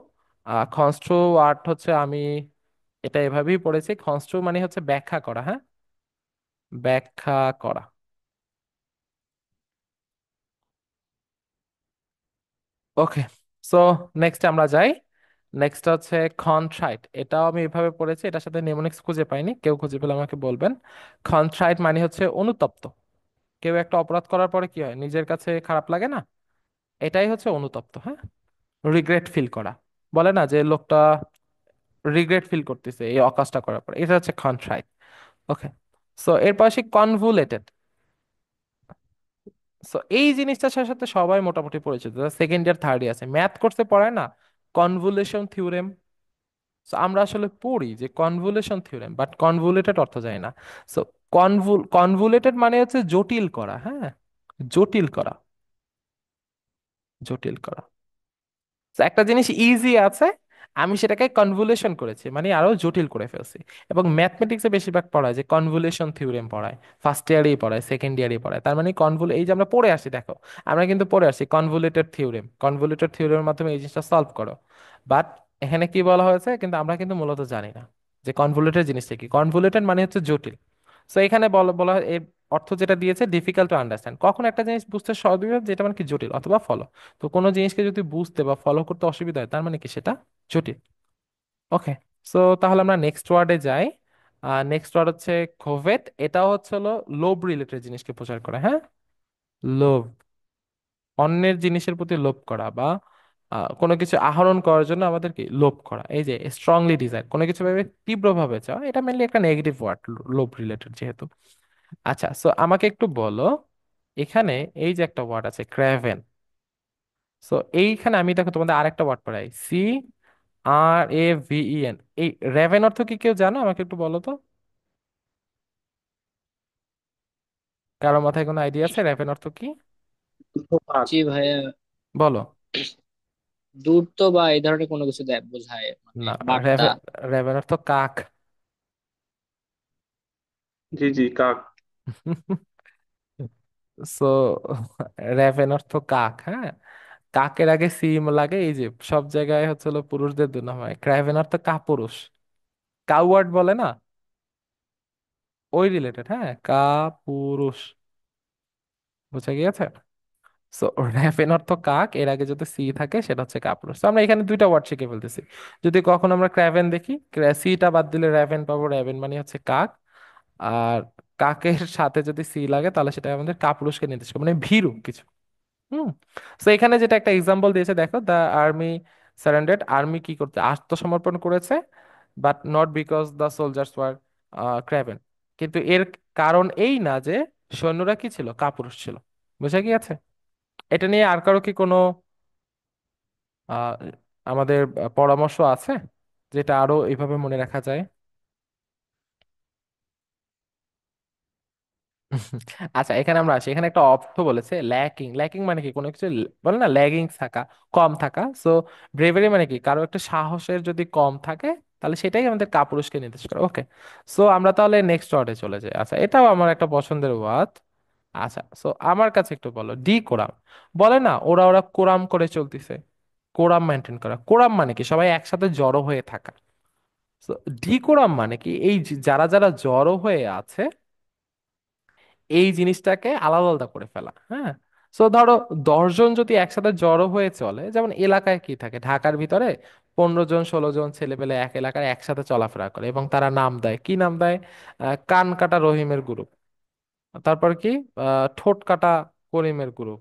কনস্ট্রু ওয়ার্ড হচ্ছে, আমি এটা এভাবেই পড়েছি, কনস্ট্রু মানে হচ্ছে ব্যাখ্যা করা, হ্যাঁ, ব্যাখ্যা করা। ওকে, সো নেক্সট আমরা যাই। নেক্সট হচ্ছে কনট্রাইট, এটাও আমি এভাবে পড়েছি, এটার সাথে নেমোনিক্স খুঁজে পাইনি, কেউ খুঁজে পেলে আমাকে বলবেন। কনট্রাইট মানে হচ্ছে অনুতপ্ত। কেউ একটা অপরাধ করার পরে কি হয়, নিজের কাছে খারাপ লাগে না? এটাই হচ্ছে অনুতপ্ত, হ্যাঁ। রিগ্রেট ফিল করা, বলে না যে লোকটা রিগ্রেট ফিল করতেছে এই অকাজটা করার পর, এটা হচ্ছে কনট্রাইট। ওকে, সো এর পাশে কনভুলেটেড। সো এই জিনিসটার সাথে সাথে সবাই মোটামুটি পরিচিত, সেকেন্ড ইয়ার থার্ড ইয়ার আছে, ম্যাথ কোর্সে পড়ায় না কনভুলেশন থিওরেম। সো আমরা আসলে পড়ি যে কনভুলেশন থিওরেম, বাট কনভুলেটেড অর্থ জানি না। সো কনভুলেটেড মানে হচ্ছে জটিল করা, হ্যাঁ, জটিল করা, জটিল করা। So, একটা জিনিস ইজি আছে, আমি সেটাকে কনভুলেশন করেছি, মানে আরো জটিল করে ফেলছি। এবং ম্যাথমেটিক্সে বেশিরভাগ পড়ায় যে কনভুলেশন থিওরেম পড়ায়, ফার্স্ট ইয়ারেই পড়ায়, সেকেন্ড ইয়ারেই পড়ায়। তার মানে এই যে আমরা পড়ে আসি, দেখো আমরা কিন্তু পড়ে আসি কনভুলেটেড থিওরেম, কনভুলেটেড থিওরেমের মাধ্যমে এই জিনিসটা সলভ করো। বাট এখানে কি বলা হয়েছে, কিন্তু আমরা কিন্তু মূলত জানি না যে কনভুলেটেড জিনিসটা কি। কনভুলেটেড মানে হচ্ছে জটিল। সো এখানে বলা বলা হয় এর অর্থ যেটা দিয়েছে ডিফিকাল্ট টু আন্ডারস্ট্যান্ড, কখন একটা জিনিস বুঝতে সহজ হবে যেটা মানে কি জটিল অথবা ফলো। তো কোনো জিনিসকে যদি বুঝতে বা ফলো করতে অসুবিধা হয় তার মানে কি সেটা জটিল। ওকে, সো তাহলে আমরা নেক্সট ওয়ার্ডে যাই। নেক্সট ওয়ার্ড হচ্ছে কোভেট। এটা হচ্ছে হলো লোভ রিলেটেড জিনিসকে প্রচার করে, হ্যাঁ। লোভ, অন্যের জিনিসের প্রতি লোভ করা, বা কোনো কিছু আহরণ করার জন্য আমাদের কি লোভ করা, এই যে স্ট্রংলি ডিজায়ার, কোনো কিছু ভাবে তীব্রভাবে চাওয়া, এটা মেনলি একটা নেগেটিভ ওয়ার্ড লোভ রিলেটেড যেহেতু। আচ্ছা, সো আমাকে একটু বলো, এখানে এই যে একটা ওয়ার্ড আছে ক্র্যাভেন। সো এইখানে আমি দেখো তোমাদের আরেকটা ওয়ার্ড পড়াই, CRAVEN। এই রেভেন অর্থ কি কেউ জানো? আমাকে একটু বলো তো, কারো মাথায় কোনো আইডিয়া আছে রেভেন অর্থ কি? ভাগ। জি ভাইয়া, বলো। দূরত্ব বা এই ধরনের কোনো কিছু দেয় বোঝায়, মানে না, বার্তা। রেভেন, রেভেন অর্থ কাক। জি জি, কাক। সো রেভেন অর্থ কাক, হ্যাঁ। কাকের আগে সিম লাগে, এই যে সব জায়গায় হচ্ছে হলো পুরুষদের দুর্নাম হয়। ক্রাইভেন অর্থ কাপুরুষ, কাউয়ার্ড বলে না, ওই রিলেটেড, হ্যাঁ, কাপুরুষ। বুঝা গিয়েছে? সো র্যাভেন অর্থ কাক, এর আগে যদি সি থাকে সেটা হচ্ছে কাপুরুষ। তো আমরা এখানে দুইটা ওয়ার্ড শিখে ফেলতেছি। যদি কখন আমরা ক্র্যাভেন দেখি, সিটা বাদ দিলে র্যাভেন পাবো, র্যাভেন মানে হচ্ছে কাক। আর কাকের সাথে যদি সি লাগে তাহলে সেটা আমাদের কাপুরুষকে নির্দেশ করে, মানে ভীরু কিছু। হুম। তো এখানে যেটা একটা এক্সাম্পল দিয়েছে দেখো, দ্য আর্মি সারেন্ডার্ড, আর্মি কি করতে আত্মসমর্পণ করেছে, but not because the soldiers were craven. কিন্তু এর কারণ এই না যে সৈন্যরা কি ছিল, কাপুরুষ ছিল। বুঝা গিয়েছে? এটা নিয়ে আর কারো কি কোনো আহ আমাদের পরামর্শ আছে যেটা আরো এইভাবে মনে রাখা যায়? আচ্ছা, এখানে আমরা আসি, এখানে একটা অর্থ বলেছে ল্যাকিং। ল্যাকিং মানে কি, কোনো কিছু বলে না ল্যাগিং থাকা, কম থাকা। সো ব্রেভারি মানে কি, কারো একটা সাহসের যদি কম থাকে তাহলে সেটাই আমাদের কাপুরুষকে নির্দেশ করে। ওকে, সো আমরা তাহলে নেক্সট ওয়ার্ডে চলে যাই। আচ্ছা, এটাও আমার একটা পছন্দের ওয়ার্ড। আচ্ছা, সো আমার কাছে একটু বলো, ডি কোরাম। বলে না ওরা ওরা কোরাম করে চলতেছে, কোরাম মেনটেন করা। কোরাম মানে কি, সবাই একসাথে জড়ো হয়ে থাকা। তো ডিকোরাম মানে কি, এই যারা যারা জড়ো হয়ে আছে এই জিনিসটাকে আলাদা আলাদা করে ফেলা, হ্যাঁ। সো ধরো 10 জন যদি একসাথে জড়ো হয়ে চলে, যেমন এলাকায় কি থাকে, ঢাকার ভিতরে 15 জন 16 জন ছেলেপেলে এক এলাকায় একসাথে চলাফেরা করে এবং তারা নাম দেয়, কি নাম দেয়? কান কাটা রহিমের গ্রুপ। তারপর কি, ঠোঁট কাটা করিমের গ্রুপ।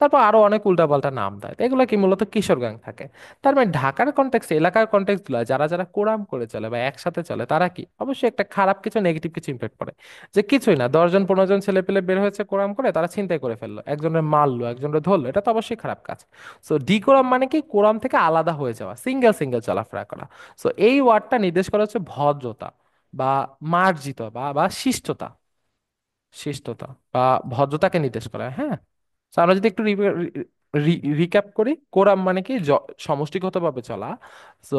তারপর আরো অনেক উল্টাপাল্টা নাম দেয়, তো এগুলো কি মূলত কিশোর গ্যাং থাকে। তার মানে ঢাকার কনটেক্সট, এলাকার কনটেক্সট গুলো যারা যারা কোরাম করে চলে বা একসাথে চলে তারা কি অবশ্যই একটা খারাপ কিছু, নেগেটিভ কিছু ইম্প্যাক্ট পড়ে। যে কিছুই না, 10 জন 15 জন ছেলে পেলে বের হয়েছে কোরাম করে, তারা ছিনতাই করে ফেললো, একজনের মারলো, একজনের ধরলো, এটা তো অবশ্যই খারাপ কাজ। সো ডিকোরাম মানে কি, কোরাম থেকে আলাদা হয়ে যাওয়া, সিঙ্গেল সিঙ্গেল চলাফেরা করা। সো এই ওয়ার্ডটা নির্দেশ করা হচ্ছে ভদ্রতা বা মার্জিত বা বা শিষ্টতা, শিষ্টতা বা ভদ্রতাকে নির্দেশ করে, হ্যাঁ। So, আমরা যদি একটু রিক্যাপ করি, কোরাম মানে কি সমষ্টিগতভাবে চলা। তো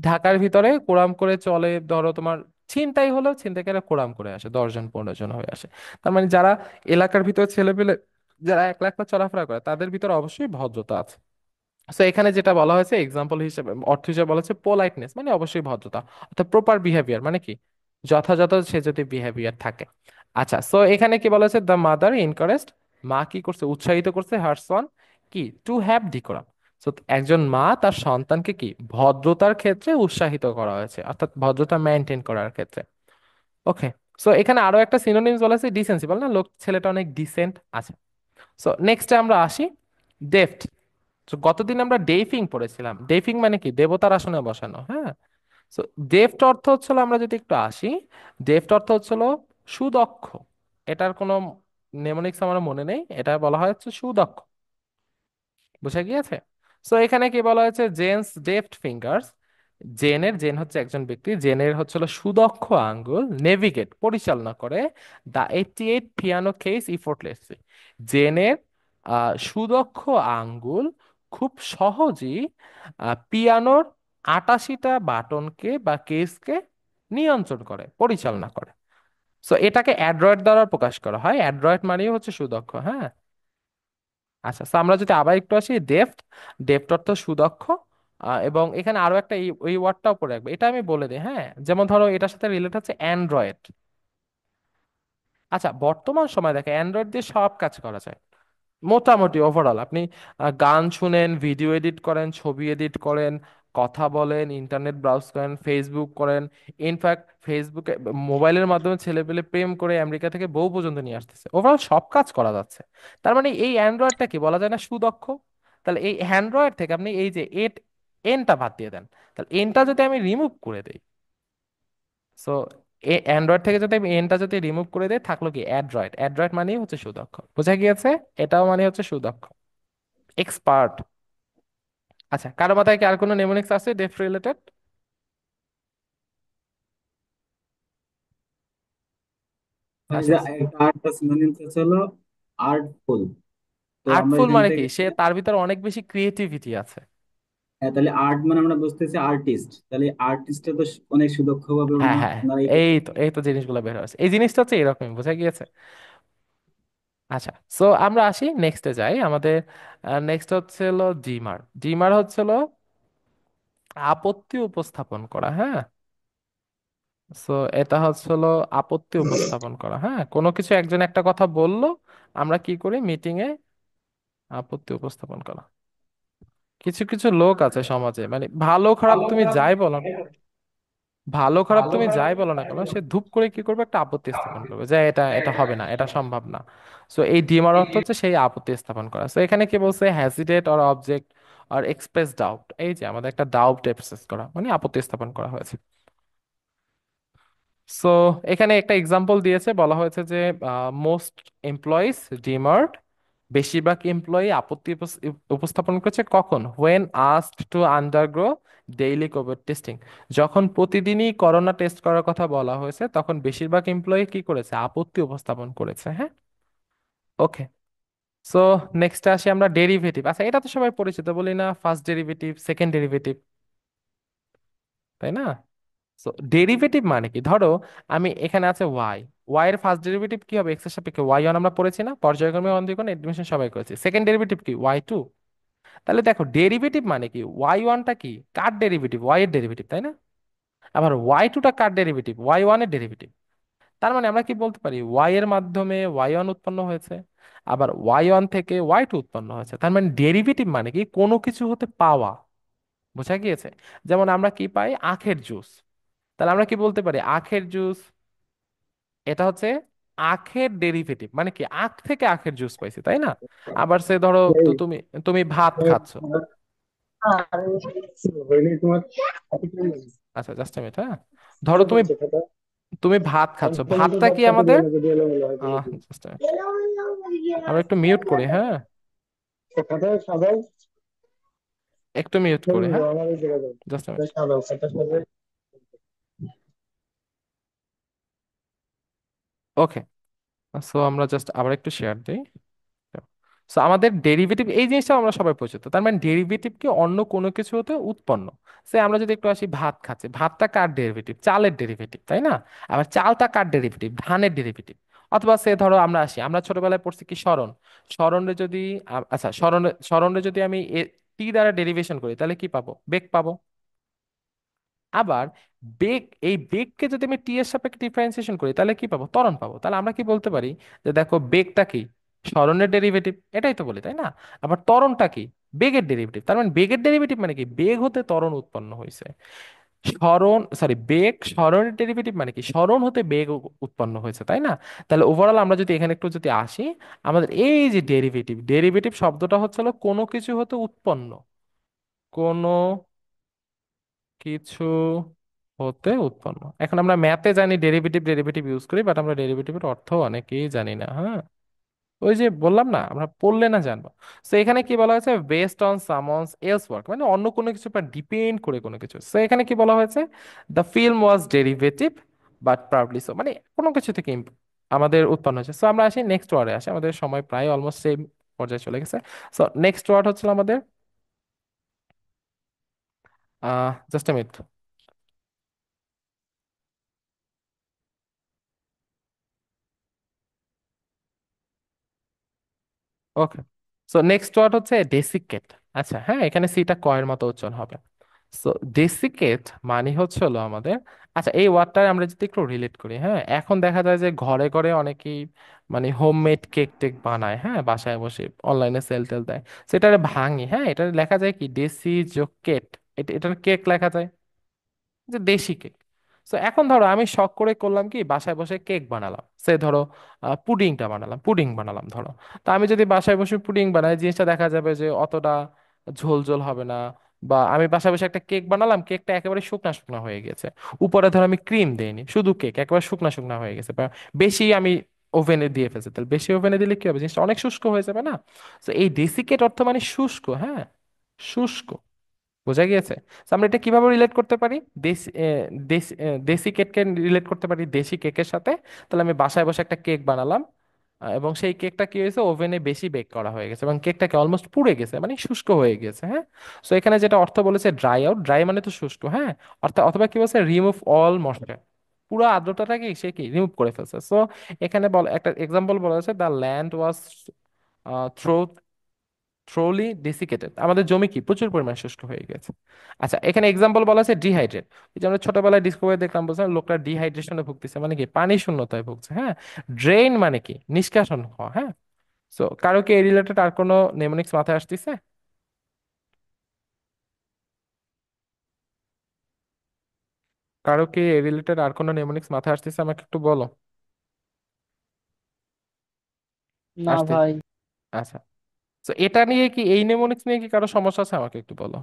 ঢাকার ভিতরে কোরাম করে চলে, ধরো তোমার ছিনতাই হলো, ছিনতাইকারীরা কোরাম করে আসে, 10 জন 15 জন হয়ে আসে। তার মানে যারা এলাকার ভিতরে ছেলেপেলে যারা একলা একলা চলাফেরা করে তাদের ভিতরে অবশ্যই ভদ্রতা আছে। তো এখানে যেটা বলা হয়েছে এক্সাম্পল হিসেবে, অর্থ হিসেবে বলা হচ্ছে পোলাইটনেস, মানে অবশ্যই ভদ্রতা, অর্থাৎ প্রপার বিহেভিয়ার মানে কি, যথাযথ সে যদি বিহেভিয়ার থাকে। আচ্ছা, সো এখানে কি বলা হচ্ছে, দ্য মাদার এনকারেজড, মা কি করছে, উৎসাহিত করছে হার সন কি, টু হ্যাভ ডিকোরাম। তো একজন মা তার সন্তানকে কি ভদ্রতার ক্ষেত্রে উৎসাহিত করা হয়েছে, অর্থাৎ ভদ্রতা মেনটেন করার ক্ষেত্রে। ওকে, সো এখানে আরো একটা সিনোনিমস বলা আছে, ডিসেন্সি, বল না লোক ছেলেটা অনেক ডিসেন্ট আছে। সো নেক্সটে আমরা আসি ডেফট। তো গতদিন আমরা ডেফিং পড়েছিলাম। ডেফিং মানে কি? দেবতার আসনে বসানো, হ্যাঁ। সো ডেফট অর্থ হচ্ছিল, আমরা যদি একটু আসি, ডেফট অর্থ হচ্ছিল সুদক্ষ। এটার কোনো নেমোনিক্স আমার মনে নেই, এটা বলা হয় হচ্ছে সুদক্ষ। বুঝা গিয়েছে? সো এখানে কি বলা হয়েছে? জেনস ডেফট ফিঙ্গার্স। জেন হচ্ছে একজন ব্যক্তি, জেনের হচ্ছে হলো সুদক্ষ আঙ্গুল নেভিগেট পরিচালনা করে দা 88 পিয়ানো কেস ইফোর্টলেসলি। জেনের সুদক্ষ আঙ্গুল খুব সহজেই পিয়ানোর 88টা বাটনকে বা কেসকে নিয়ন্ত্রণ করে, পরিচালনা করে। সো এটাকে অ্যাড্রয়েড দ্বারা প্রকাশ করা হয়। অ্যাড্রয়েড মানেই হচ্ছে সুদক্ষ, হ্যাঁ। আচ্ছা, তো আমরা যদি আবার একটু আসি ডেফট। ডেফট অর্থ সুদক্ষ। এবং এখানে আরো একটা এই ওয়ার্ডটাও পড়ে রাখবে, এটা আমি বলে দিই, হ্যাঁ। যেমন ধরো এটার সাথে রিলেট হচ্ছে অ্যান্ড্রয়েড। আচ্ছা, বর্তমান সময় দেখে অ্যান্ড্রয়েড দিয়ে সব কাজ করা যায় মোটামুটি ওভারঅল। আপনি গান শুনেন, ভিডিও এডিট করেন, ছবি এডিট করেন, কথা বলেন, ইন্টারনেট ব্রাউজ করেন, ফেসবুক করেন। ইনফ্যাক্ট ফেসবুকে মোবাইলের মাধ্যমে ছেলেপেলে প্রেম করে আমেরিকা থেকে বউ পর্যন্ত নিয়ে আসতেছে, ওভারঅল সব কাজ করা যাচ্ছে। তার মানে এই অ্যান্ড্রয়েডটা কি বলা যায় না সুদক্ষ? তাহলে এই অ্যান্ড্রয়েড থেকে আপনি এই যে এনটা বাদ দিয়ে দেন, তাহলে এনটা যদি আমি রিমুভ করে দিই, সো অ্যান্ড্রয়েড থেকে যদি আমি এনটা যদি রিমুভ করে দিই, থাকলো কি অ্যাড্রয়েড। অ্যাড্রয়েড মানেই হচ্ছে সুদক্ষ, বোঝা গিয়েছে? এটাও মানে হচ্ছে সুদক্ষ, এক্সপার্ট। আচ্ছা, কারো মাথায় কি আর কোনো নেমোনিক্স আছে ডেফ রিলেটেড? মানে আচ্ছা, যে একটা আর্ট সিনোনিমস হলো আর্টফুল। তো আমরা আর্টফুল এখান মানে কি? থেকে, সে তার ভিতরে অনেক বেশি ক্রিয়েটিভিটি আছে। হ্যাঁ, তাহলে আর্ট মানে আমরা বুঝতেছি আর্টিস্ট, তাহলে আর্টিস্টটা তো অনেক সুদক্ষ ভাবে হ্যাঁ হ্যাঁ, ওনারা এই তো জিনিসগুলো বের হয়েছে, এই জিনিসটা হচ্ছে এরকমই, বোঝা গিয়েছে? আচ্ছা, সো আমরা আসি নেক্সটে যাই আমাদের। নেক্সট হচ্ছে হলো ডিমার। ডিমার হচ্ছে হলো আপত্তি উপস্থাপন করা, হ্যাঁ। সো এটা হচ্ছে হলো আপত্তি উপস্থাপন করা, হ্যাঁ। কোনো কিছু একজন একটা কথা বললো, আমরা কি করি মিটিং এ? আপত্তি উপস্থাপন করা। কিছু কিছু লোক আছে সমাজে, মানে ভালো খারাপ তুমি যাই বলো, ভালো খারাপ তুমি যাই বলো না কেন, সে ধূপ করে কি করবে? একটা আপত্তি স্থাপন করবে যে এটা এটা হবে না, এটা সম্ভব না। সো এই ডিমার অর্থ হচ্ছে সেই আপত্তি স্থাপন করা। সো এখানে কি বলছে? হ্যাজিটেট অর অবজেক্ট আর এক্সপ্রেস ডাউট। এই যে আমাদের একটা ডাউট এক্সপ্রেস করা মানে আপত্তি স্থাপন করা হয়েছে। সো এখানে একটা এক্সাম্পল দিয়েছে, বলা হয়েছে যে মোস্ট এমপ্লয়িজ ডিমার্ড। বেশিরভাগ এমপ্লয়ি আপত্তি উপস্থাপন করেছে কখন? When asked two undergo daily Covid testing. যখন প্রতিদিনই করোনা টেস্ট করার কথা বলা হয়েছে, তখন বেশিরভাগ এমপ্লয়ি কি করেছে? আপত্তি উপস্থাপন করেছে, হ্যাঁ। ওকে, সো নেক্সট আসি আমরা ডেরিভেটিভ। আচ্ছা, এটা তো সবাই পরিচিত, বলি না ফার্স্ট ডেরিভেটিভ, সেকেন্ড ডেরিভেটিভ, তাই না? সো ডেরিভেটিভ মানে কি? ধরো আমি এখানে আছে ওয়াই, ওয়াই এর ফার্স্ট ডেরিভেটিভ কি হবে? এক্স এর সাপেক্ষে ওয়াই ওয়ান আমরা পড়েছি না, পর্যায়ক্রমে অন্দিকোণ এডমিশন সবাই করেছি। সেকেন্ড ডেরিভেটিভ কি? Y two. তাহলে দেখো ডেরিভেটিভ মানে কি? ওয়াই ওয়ানটা কি? কার ডেরিভেটিভ? ওয়াই এর ডেরিভেটিভ, তাই না? আবার ওয়াই টুটা কার ডেরিভেটিভ? ওয়াই ওয়ান এর ডেরিভেটিভ। তার মানে আমরা কি বলতে পারি? ওয়াই এর মাধ্যমে ওয়াই ওয়ান উৎপন্ন হয়েছে, আবার ওয়াই ওয়ান থেকে ওয়াই টু উৎপন্ন হয়েছে। তার মানে ডেরিভেটিভ মানে কি? কোনো কিছু হতে পাওয়া, বোঝা গিয়েছে? যেমন আমরা কি পাই? আখের জুস। তাহলে আমরা কি বলতে পারি? আখের জুস এটা হচ্ছে আখের ডেরিভেটিভ, মানে কি আখ থেকে আখের জুস পাইছি, তাই না? আবার সে ধরো, তো তুমি তুমি ভাত খাচ্ছ। আচ্ছা, জাস্ট মিনিট, হ্যাঁ। ধরো তুমি তুমি ভাত খাচ্ছ, ভাতটা কি আমাদের just a minute, আমরা একটু মিউট করি, হ্যাঁ। একটু মিউট করি, হ্যাঁ। Just minute. ওকে, সো আমরা জাস্ট আবার একটু শেয়ার দিই। সো আমাদের ডেরিভেটিভ এই জিনিসটা আমরা সবাই পরিচিত, তার মানে ডেরিভেটিভ কি অন্য কোনো কিছু হতে উৎপন্ন। সে আমরা যদি একটু আসি, ভাত খাচ্ছে, ভাতটা কার ডেরিভেটিভ? চালের ডেরিভেটিভ, তাই না? আবার চালটা কার ডেরিভেটিভ? ধানের ডেরিভেটিভ। অথবা সে ধরো আমরা আসি, আমরা ছোটবেলায় পড়ছি কি স্মরণ। স্মরণে যদি আচ্ছা, স্মরণে যদি আমি টি দ্বারা ডেরিভেশন করি, তাহলে কি পাবো? বেগ পাবো। আবার বেগ, এই বেগকে যদি আমি টি এর সাপেক্ষে ডিফারেন্সিয়েশন করি, তাহলে কি পাবো? ত্বরণ পাবো। তাহলে আমরা কি বলতে পারি? যে দেখো বেগটা কি? স্মরণের ডেরিভেটিভ, এটাই তো বলি, তাই না? আবার ত্বরণটা কি? বেগের ডেরিভেটিভ। তার মানে বেগের ডেরিভেটিভ মানে কি? বেগ হতে ত্বরণ উৎপন্ন হয়েছে। বেগ সরণের ডেরিভেটিভ মানে কি, সরণ হতে বেগ উৎপন্ন হয়েছে, তাই না? তাহলে ওভারঅল আমরা যদি এখানে একটু যদি আসি, আমাদের এই যে ডেরিভেটিভ, ডেরিভেটিভ শব্দটা হচ্ছে হলো কোনো কিছু হতে উৎপন্ন, কোনো কিছু হতে উৎপন্ন। এখন আমরা ম্যাথে জানি ডেরিভেটিভ ডেরিভেটিভ ইউজ করি, বাট আমরা ডেরিভেটিভের অর্থ অনেকেই জানি না, হ্যাঁ। ওই যে বললাম না, আমরা পড়লে না জানবো। তো এখানে কি বলা হয়েছে, based on someone's else work, মানে অন্য কোনো কিছু উপর ডিপেন্ড করে কোনো কিছু। তো এখানে কি বলা হয়েছে, the film was derivative but proudly so, মানে কোনো কিছু থেকে আমাদের উৎপন্ন হয়েছে। সো আমরা আসি নেক্সট ওয়ার্ডে আসি, আমাদের সময় প্রায় অলমোস্ট সেম পর্যায়ে চলে গেছে। সো নেক্সট ওয়ার্ড হচ্ছিল আমাদের, just a minute. Okay, so next word হচ্ছে ডেসিকেট। আচ্ছা হ্যাঁ, এখানে সিটা কয়ের মতো উচ্চারণ হবে। সো ডেসিকেট মানে হচ্ছে হলো আমাদের, আচ্ছা এই ওয়ার্ডটা আমরা যদি একটু রিলেট করি, হ্যাঁ, এখন দেখা যায় যে ঘরে ঘরে অনেকেই মানে হোমমেড কেক টেক বানায়, হ্যাঁ, বাসায় বসে অনলাইনে সেল টেল দেয়। সেটা ভাঙি, হ্যাঁ, এটা লেখা যায় কি, দেশি কেট, এটার কেক লেখা যায় যে দেশি কেক। তো এখন ধরো আমি শখ করে করলাম কি, বাসায় বসে কেক বানালাম, সে ধরো পুডিং বানালাম ধরো। তো আমি যদি বাসায় বসে পুডিং বানাই, জিনিসটা দেখা যাবে যে অতটা ঝোল ঝোল হবে না। বা আমি বাসায় বসে একটা কেক বানালাম, কেকটা একেবারে শুকনা শুকনা হয়ে গেছে, উপরে ধরো আমি ক্রিম দেইনি, শুধু কেক একেবারে শুকনা শুকনা হয়ে গেছে, বা বেশি আমি ওভেনে দিয়ে ফেলছি, তাহলে বেশি ওভেনে দিলে কি হবে, জিনিসটা অনেক শুষ্ক হয়ে যাবে না? তো এই ডেসিকেট অর্থ মানে শুষ্ক, হ্যাঁ, শুষ্ক। বোঝা গিয়েছে? So, আমরা এটা কিভাবে রিলেট করতে পারি, দেশি কেককে রিলেট করতে পারি দেশি কেকের সাথে। তাহলে আমি বাসায় বসে একটা কেক বানালাম, এবং সেই কেকটা কি হয়েছে, ওভেনে বেশি বেক করা হয়ে গেছে এবং কেকটাকে অলমোস্ট পুড়ে গেছে, মানে শুষ্ক হয়ে গেছে, হ্যাঁ। সো এখানে যেটা অর্থ বলেছে ড্রাই আউট, ড্রাই মানে তো শুষ্ক, হ্যাঁ। অর্থাৎ অথবা কি বলছে, রিমুভ অল ময়েশ্চার, পুরো আর্দ্রতাটাকে সে কি রিমুভ করে ফেলছে। সো এখানে একটা এক্সাম্পল বলা হয়েছে, the land was thro thoroughly desiccated, আমাদের জমি কি প্রচুর পরিমাণে শুষ্ক হয়ে গেছে। আচ্ছা এখানে এক্সাম্পল বলা আছে ডিহাইড্রেট, এই যে আমরা ছোটবেলায় ডিসকভারি দেখলাম, বলছিলাম লোকটা ডিহাইড্রেশনে ভুগতেছে, মানে কি পানি শূন্যতায় ভুগছে, হ্যাঁ। ড্রেন মানে কি নিষ্কাশন হওয়া, হ্যাঁ। সো কারো কি এই রিলেটেড আর কোনো নেমোনিক্স মাথায় আসতেছে? কারো কি এই রিলেটেড আর কোনো নেমোনিক্স মাথায় আসতেছে, আমাকে একটু বলো। না আসতে, ভাই। আচ্ছা। তো এটা নিয়ে কি, এই নেমোনিক্স নিয়ে কি কারো সমস্যা আছে, আমাকে একটু বলো।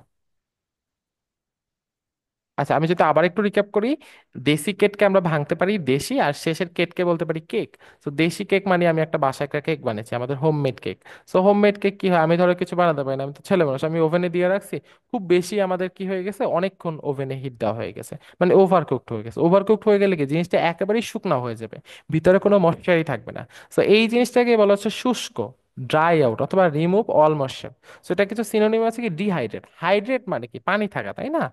আচ্ছা আমি যদি আবার একটু রিক্যাপ করি, দেশি কেককে আমরা ভাঙতে পারি দেশি, আর শেষের কেককে বলতে পারি কেক। তো দেশি কেক মানে আমি একটা বাসায় একটা কেক বানিয়েছি, আমাদের homemade cake. So homemade cake কি হয়, আমি ধরো কিছু বানাতে পারি না, আমি তো ছেলে মানুষ, আমি ওভেনে দিয়ে রাখছি, খুব বেশি আমাদের কি হয়ে গেছে, অনেকক্ষণ ওভেনে হিট দেওয়া হয়ে গেছে, মানে ওভার কুকড হয়ে গেছে। ওভার কুকড হয়ে গেলে কি জিনিসটা একেবারেই শুকনা হয়ে যাবে, ভিতরে কোনো ময়শ্চারই থাকবে না। সো এই জিনিসটাকে বলা হচ্ছে শুষ্ক, ড্রাই আউট অথবা রিমুভ অল ময়শ্চার। সো এটা কিছু সিনোনিম আছে কি, ডিহাইড্রেট, হাইড্রেট মানে কি পানি থাকা, তাই না,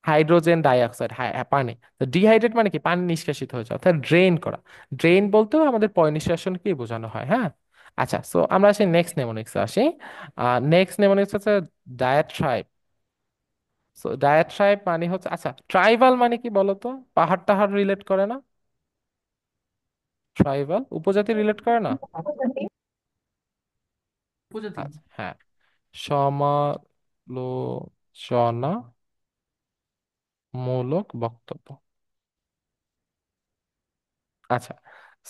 হাইড্রোজেন ডাইঅক্সাইড, পানি। তো ডিহাইড্রেট মানে কি পানি নিষ্কাশিত হয়ে যাওয়া, অর্থাৎ ড্রেন করা। ড্রেন বলতেও আমাদের পয় নিষ্কাশনকেই বোঝানো হয়, হ্যাঁ। আচ্ছা সো আমরা আসি নেক্সট নেমোনিক্স আসি। নেক্সট নেমোনিক্স হচ্ছে ডায়াট্রাইব। সো ডায়াট্রাইব মানে হচ্ছে, আচ্ছা ট্রাইবাল মানে কি বলতো, পাহাড় টাহাড় রিলেট করে না? ট্রাইবাল উপজাতি রিলেট করে না? আচ্ছা হ্যাঁ, সমালোচনামূলক বক্তব্য। আচ্ছা,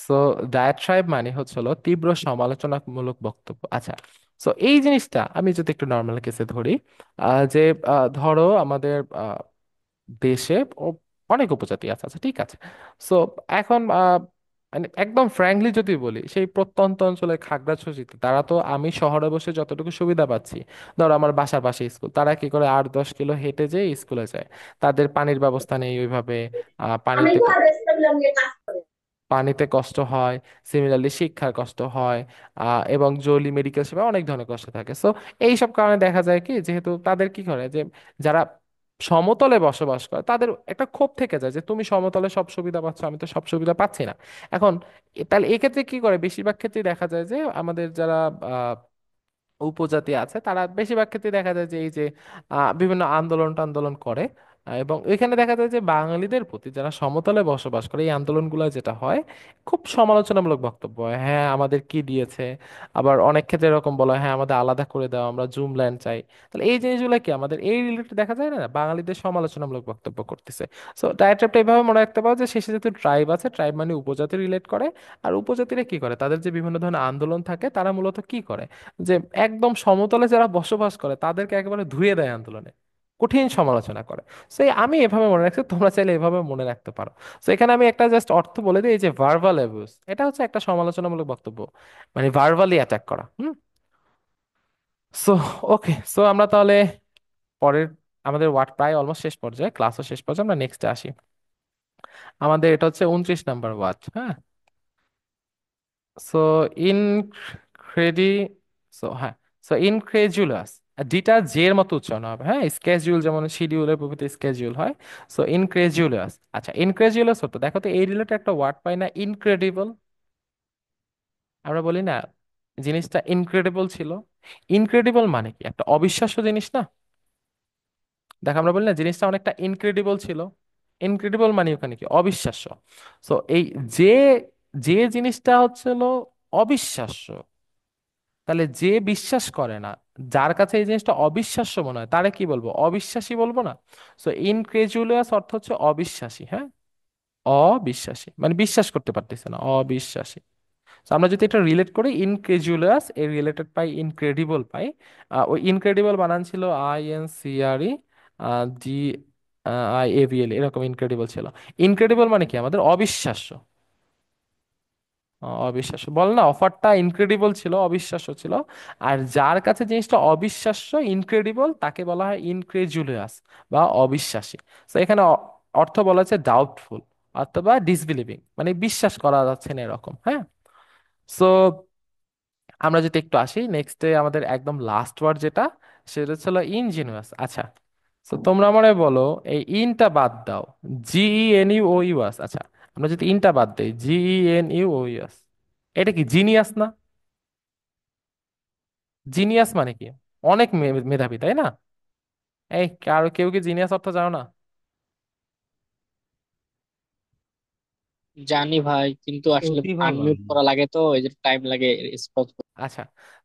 সো ডায়াট্রাইব মানে হচ্ছে হলো তীব্র সমালোচনামূলক বক্তব্য। আচ্ছা, সো এই জিনিসটা আমি যদি একটু নর্মাল কেসে ধরি, যে ধরো আমাদের দেশে অনেক উপজাতি আছে, আচ্ছা ঠিক আছে। সো এখন মানে একদম ফ্র্যাঙ্কলি যদি বলি, সেই প্রত্যন্ত অঞ্চলে খাগড়াছড়িতে তারা তো, আমি শহরে বসে যতটুকু সুবিধা পাচ্ছি, ধরো আমার বাসার পাশে স্কুল, তারা কি করে 8-10 কিলো হেঁটে যেয়ে স্কুলে যায়, তাদের পানির ব্যবস্থা নেই ওইভাবে, পানিতে পানিতে কষ্ট হয়, সিমিলারলি শিক্ষার কষ্ট হয়, এবং জরুরি মেডিকেল সেবা অনেক ধরনের কষ্ট থাকে। সো এইসব কারণে দেখা যায় কি, যেহেতু তাদের কি করে যে, যারা সমতলে বসবাস করে তাদের একটা ক্ষোভ থেকে যায় যে তুমি সমতলে সব সুবিধা পাচ্ছ, আমি তো সব সুবিধা পাচ্ছি না। এখন তাহলে এক্ষেত্রে কি করে, বেশিরভাগ ক্ষেত্রে দেখা যায় যে আমাদের যারা উপজাতি আছে, তারা বেশিরভাগ ক্ষেত্রে দেখা যায় যে এই যে বিভিন্ন আন্দোলন টান্দোলন করে, এবং এখানে দেখা যায় যে বাঙালিদের প্রতি যারা সমতলে বসবাস করে এই আন্দোলনগুলো যেটা হয় খুব সমালোচনামূলক বক্তব্য হয়। হ্যাঁ আমাদের কি দিয়েছে, আবার অনেক ক্ষেত্রে এরকম বলা হয় হ্যাঁ আমাদের আলাদা করে দাও, আমরা জুম ল্যান্ড চাই। তাহলে এই জিনিসগুলো কি আমাদের এই রিলেটেড দেখা যায় না, বাঙালিদের সমালোচনামূলক বক্তব্য করতেছে। সো ডায়াট্রাপটা এইভাবে মনে রাখতে পারো যে শেষে যেহেতু ট্রাইব আছে, ট্রাইব মানে উপজাতি রিলেট করে। আর উপজাতিরা কি করে, তাদের যে বিভিন্ন ধরনের আন্দোলন থাকে তারা মূলত কি করে, যে একদম সমতলে যারা বসবাস করে তাদেরকে একেবারে ধুয়ে দেয় আন্দোলনে, কঠিন সমালোচনা করে। সো আমি এভাবে মনে রাখছি, তোমরা চাইলে এভাবে মনে রাখতে পারো। সো এখানে আমি একটা জাস্ট অর্থ বলে দিই, এই যে ভার্বাল অ্যাবিউজ এটা হচ্ছে একটা সমালোচনামূলক বক্তব্য, মানে ভার্বালি অ্যাটাক করা। সো ওকে, সো আমরা তাহলে পরের, আমাদের ওয়ার্ড প্রায় অলমোস্ট শেষ পর্যায়ে, ক্লাসও শেষ পর্যায়ে, আমরা নেক্সটে আসি। আমাদের এটা হচ্ছে 29 নাম্বার ওয়ার্ড, হ্যাঁ। সো ইনক্রেডি সো হ্যাঁ, সো ইনক্রেজুলাস, ডিটা জে এর মতো উচ্চারণ হবে, হ্যাঁ। স্কেজুল যেমন শিডিউলের প্রভৃতি স্কেজুল হয়। সো ইনক্রেজুলাস, আচ্ছা ইনক্রেজুলাস হতো, দেখো তো এই রিলেটেড একটা ওয়ার্ড পাই না, ইনক্রেডিবল। আমরা বলি না জিনিসটা ইনক্রেডিবল ছিল, ইনক্রেডিবল মানে কি একটা অবিশ্বাস্য জিনিস না। দেখো আমরা বলি না জিনিসটা অনেকটা ইনক্রেডিবল ছিল, ইনক্রেডিবল মানে ওখানে কি অবিশ্বাস্য। সো এই যে, যে জিনিসটা হচ্ছে হলো অবিশ্বাস্য, তাহলে যে বিশ্বাস করে না, যার কাছে এই জিনিসটা অবিশ্বাস্য মনে হয় তারে কি বলবো, অবিশ্বাসী বলবো না। সো ইনক্রেজুলাস অর্থ হচ্ছে অবিশ্বাসী, হ্যাঁ। অবিশ্বাসী মানে বিশ্বাস করতে পারতেছে না, অবিশ্বাসী। তো আমরা যদি এটা রিলেট করি, ইনক্রেজুলাস এর রিলেটেড পাই ইনক্রেডিবল পাই। ওই ইনক্রেডিবল বানান ছিল INCRE GIABL, এরকম ইনক্রেডিবল ছিল। ইনক্রেডিবল মানে কি আমাদের অবিশ্বাস্য, অবিশ্বাস্য বল না, অফারটা ইনক্রেডিবল ছিল, অবিশ্বাস্য ছিল। আর যার কাছে জিনিসটা অবিশ্বাস্য ইনক্রেডিবল তাকে বলা হয় ইনক্রেজুলিয়াস বা অবিশ্বাসী। তো এখানে অর্থ বলা হচ্ছে ডাউটফুল অথবা ডিসবিলিভিং, মানে বিশ্বাস করা যাচ্ছে না এরকম, হ্যাঁ। সো আমরা যদি একটু আসি নেক্সটে, আমাদের একদম লাস্ট ওয়ার্ড যেটা, সেটা হচ্ছে ইনজিনিয়াস। আচ্ছা, তো তোমরা মনে বলো এই ইনটা বাদ দাও, GENUOUS, আচ্ছা আমরা যদি ইনটা বাদ দিই GENUOUS, এটা কি জিনিয়াস না? জিনিয়াস মানে কি অনেক মেধাবী, তাই না? এই কারো কেউ কি জিনিয়াস অর্থ জানো না? জানি ভাই, কিন্তু আসলে প্রতিভাবান। আনমিউট করা লাগে তো এই যে টাইম লাগে রেসপন্স। আচ্ছা,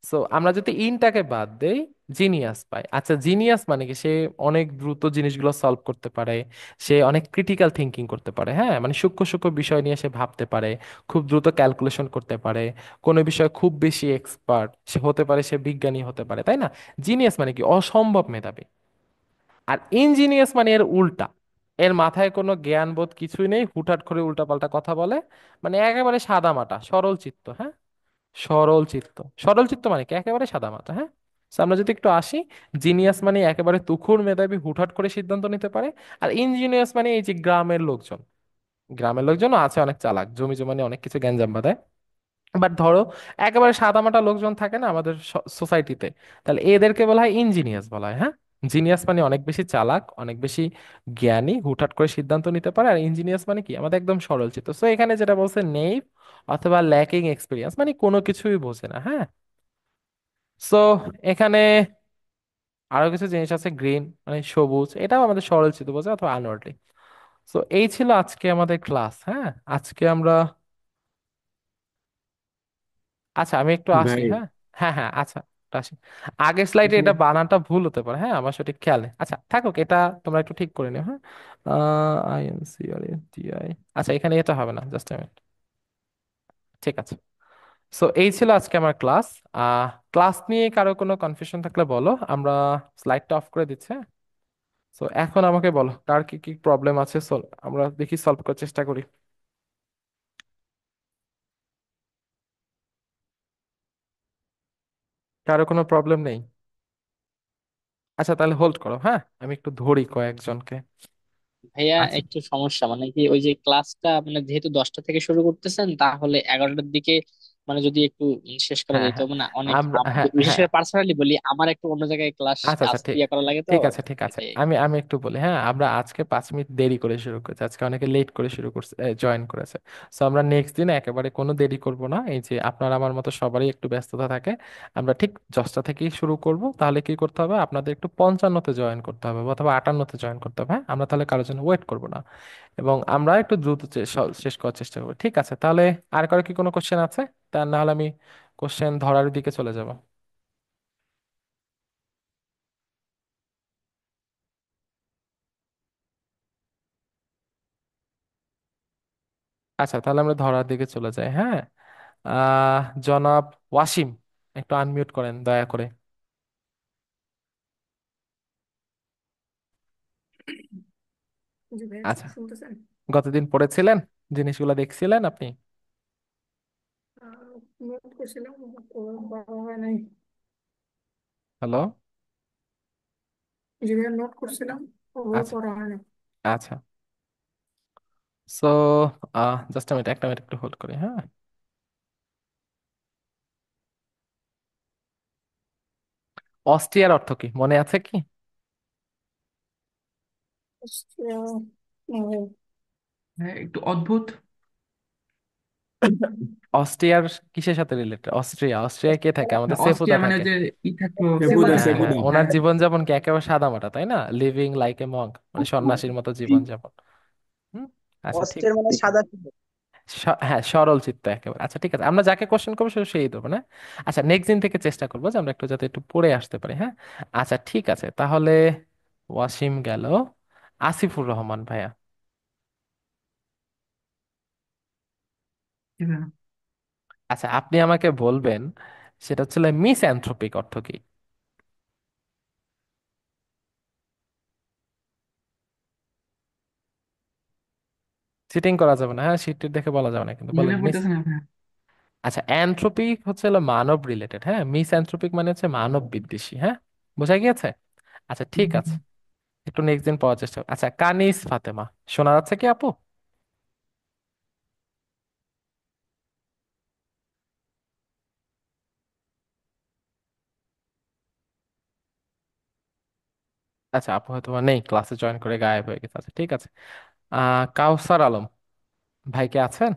সো আমরা যদি ইনটাকে বাদ দেই জিনিয়াস পাই। আচ্ছা জিনিয়াস মানে কি সে অনেক দ্রুত জিনিসগুলো সলভ করতে পারে, সে অনেক ক্রিটিক্যাল থিঙ্কিং করতে পারে, হ্যাঁ মানে সূক্ষ্ম সূক্ষ্ম বিষয় নিয়ে সে ভাবতে পারে, খুব দ্রুত ক্যালকুলেশন করতে পারে, কোনো বিষয়ে খুব বেশি এক্সপার্ট সে হতে পারে, সে বিজ্ঞানী হতে পারে, তাই না? জিনিয়াস মানে কি অসম্ভব মেধাবী। আর ইনজিনিয়াস মানে এর উল্টা, এর মাথায় কোনো জ্ঞানবোধ কিছুই নেই, হুটহাট করে উল্টাপাল্টা কথা বলে, মানে একেবারে সাদা মাটা সরল চিত্ত, হ্যাঁ। সরল চিত্ত, সরল চিত্ত মানে কি একেবারে সাদা মাথা, হ্যাঁ। So আমরা যদি একটু আসি, জিনিয়াস মানে একেবারে তুখুর মেধাবী, হুটহাট করে সিদ্ধান্ত নিতে পারে। আর ইঞ্জিনিয়াস মানে এই যে গ্রামের লোকজন, গ্রামের লোকজনও আছে অনেক চালাক, জমি জমা নিয়ে অনেক কিছু গ্যাঞ্জাম বাঁধায়। বাট ধরো একেবারে সাদামাটা লোকজন থাকে না আমাদের সোসাইটিতে, তাহলে এদেরকে বলা হয় ইঞ্জিনিয়াস বলা হয়, হ্যাঁ। জিনিয়াস মানে অনেক বেশি চালাক, অনেক বেশি জ্ঞানী, হুটহাট করে সিদ্ধান্ত নিতে পারে। আর ইঞ্জিনিয়াস মানে কি আমাদের একদম সরল চিত্ত। সো এখানে যেটা বলছে নেই অথবা ল্যাকিং এক্সপিরিয়েন্স, মানে কোনো কিছুই বোঝে না, হ্যাঁ। সো এখানে আরো কিছু জিনিস আছে, গ্রিন মানে সবুজ, এটাও আমাদের সরল চিত্ত বোঝে অথবা আনওয়ার্ডলি। সো এই ছিল আজকে আমাদের ক্লাস, হ্যাঁ। আজকে আমরা, আচ্ছা আমি একটু আসি, ভাই, হ্যাঁ। হ্যাঁ হ্যাঁ আচ্ছা, একটু আসি। আগের স্লাইডে এটা বানানটা ভুল হতে পারে, হ্যাঁ আমার সঠিক খেয়াল নেই। আচ্ছা থাকুক, এটা তোমরা একটু ঠিক করে নিও, হ্যাঁ। INCRE, আচ্ছা এখানে এটা হবে না, জাস্ট মিনিট, ঠিক আছে। সো এই ছিল আজকে আমার ক্লাস। ক্লাস নিয়ে কারো কোনো কনফিউশন থাকলে বলো, আমরা স্লাইডটা অফ করে দিচ্ছি। সো এখন আমাকে বলো কার কি কি প্রবলেম আছে, আমরা দেখি সলভ করার চেষ্টা করি। কারো কোনো প্রবলেম নেই? আচ্ছা তাহলে হোল্ড করো, হ্যাঁ আমি একটু ধরি কয়েকজনকে। ভাইয়া আচ্ছা, একটু সমস্যা, মানে কি ওই যে ক্লাসটা মানে যেহেতু 10টা থেকে শুরু করতেছেন, তাহলে 11টার দিকে মানে যদি একটু শেষ করা হ্যাঁ যেত, হ্যাঁ মানে অনেক আমরা হ্যাঁ বিশেষ হ্যাঁ করে পার্সোনালি বলি, আমার একটু অন্য জায়গায় ক্লাস আচ্ছা কাজ আচ্ছা ঠিক ইয়ে করা লাগে তো, ঠিক আছে ঠিক আছে এটাই। আমি একটু বলি। হ্যাঁ আমরা আজকে 5 মিনিট দেরি করে শুরু করেছি, আজকে অনেকে লেট করে শুরু করছে, জয়েন করেছে। সো আমরা নেক্সট দিন একেবারে কোনো দেরি করব না, এই যে আপনার আমার মতো সবারই একটু ব্যস্ততা থাকে, আমরা ঠিক 10টা থেকেই শুরু করব। তাহলে কি করতে হবে, আপনাদের একটু 55-তে জয়েন করতে হবে অথবা 58-তে জয়েন করতে হবে। হ্যাঁ আমরা তাহলে কারোর জন্য ওয়েট করব না, এবং আমরা একটু দ্রুত শেষ করার চেষ্টা করবো। ঠিক আছে তাহলে, আর কারো কি কোনো কোশ্চেন আছে? তা না হলে আমি কোশ্চেন ধরার দিকে চলে যাব। আচ্ছা তাহলে আমরা ধরার দিকে চলে যাই। হ্যাঁ জনাব ওয়াসিম, একটু আনমিউট করেন দয়া করে। জি ভাইয়া, আচ্ছা, শুনতেছেন? গতদিন পড়েছিলেন, জিনিসগুলো দেখছিলেন আপনি? নোট করছিলাম, পড়া হয় নাই। হ্যালো? জি ভাইয়া, নোট করছিলাম, ওভাবে আচ্ছা পড়া হয় নাই। আচ্ছা। সো জাস্ট মিনিট, একটা মিনিট একটু হোল্ড করি। হ্যাঁ অস্ট্রিয়ার অর্থ কি মনে আছে কি? অস্ট্রিয়া, না ভাইয়া। হ্যাঁ, একটু অদ্ভুত। অস্ট্রিয়ার কিসের সাথে রিলেটেড? অস্ট্রিয়া, অস্ট্রিয়ায় কে থাকে? আমাদের সেফুদা অস্ট্রিয়া মানে থাকে। ওই যে ই থাকলো, সেপুদা সেবুদা হ্যাঁ থাকে। হ্যাঁ সেপুদা। ওনার হ্যাঁ হ্যাঁ। জীবনযাপন কি একেবারে সাদামাটা, তাই না? লিভিং লাইক এ মঙ্ক, মানে সন্ন্যাসীর মতো জীবনযাপন। হুম। আচ্ছা ঠিক, অস্ট্রের মানে সাদা ছিল। হ্যাঁ সরল চিত্ত একেবারে। আচ্ছা ঠিক আছে, আমরা যাকে কোশ্চেন করবো শুধু সেই দেবো না। আচ্ছা নেক্সট দিন থেকে চেষ্টা করবো যে আমরা একটু যাতে একটু পড়ে আসতে পারি। হ্যাঁ আচ্ছা ঠিক আছে তাহলে, ওয়াসিম গেল, আসিফুর রহমান ভাইয়া। এবার আচ্ছা আপনি আমাকে বলবেন, সেটা হচ্ছে মিস অ্যানথ্রোপিক অর্থ কি? চিটিং করা যাবে না, হ্যাঁ শীট দেখে বলা যাবে না, কিন্তু মনে বলেন মিস। পড়তেছে না ভাইয়া। আচ্ছা অ্যানথ্রোপিক হচ্ছে হলো মানব রিলেটেড, হ্যাঁ মিস অ্যানথ্রোপিক মানে হচ্ছে মানব বিদ্বেষী। হ্যাঁ বোঝা গিয়েছে? আচ্ছা ঠিক আছে, একটু নেক্সট দিন পাওয়ার চেষ্টা আচ্ছা কানিস ফাতেমা, শোনা যাচ্ছে কি আপু? আচ্ছা আপু হয়তো বা নেই, ক্লাসে জয়েন করে গায়েব হয়ে গেছে। আচ্ছা ঠিক আছে, কাউসার আলম ভাই কে আছেন?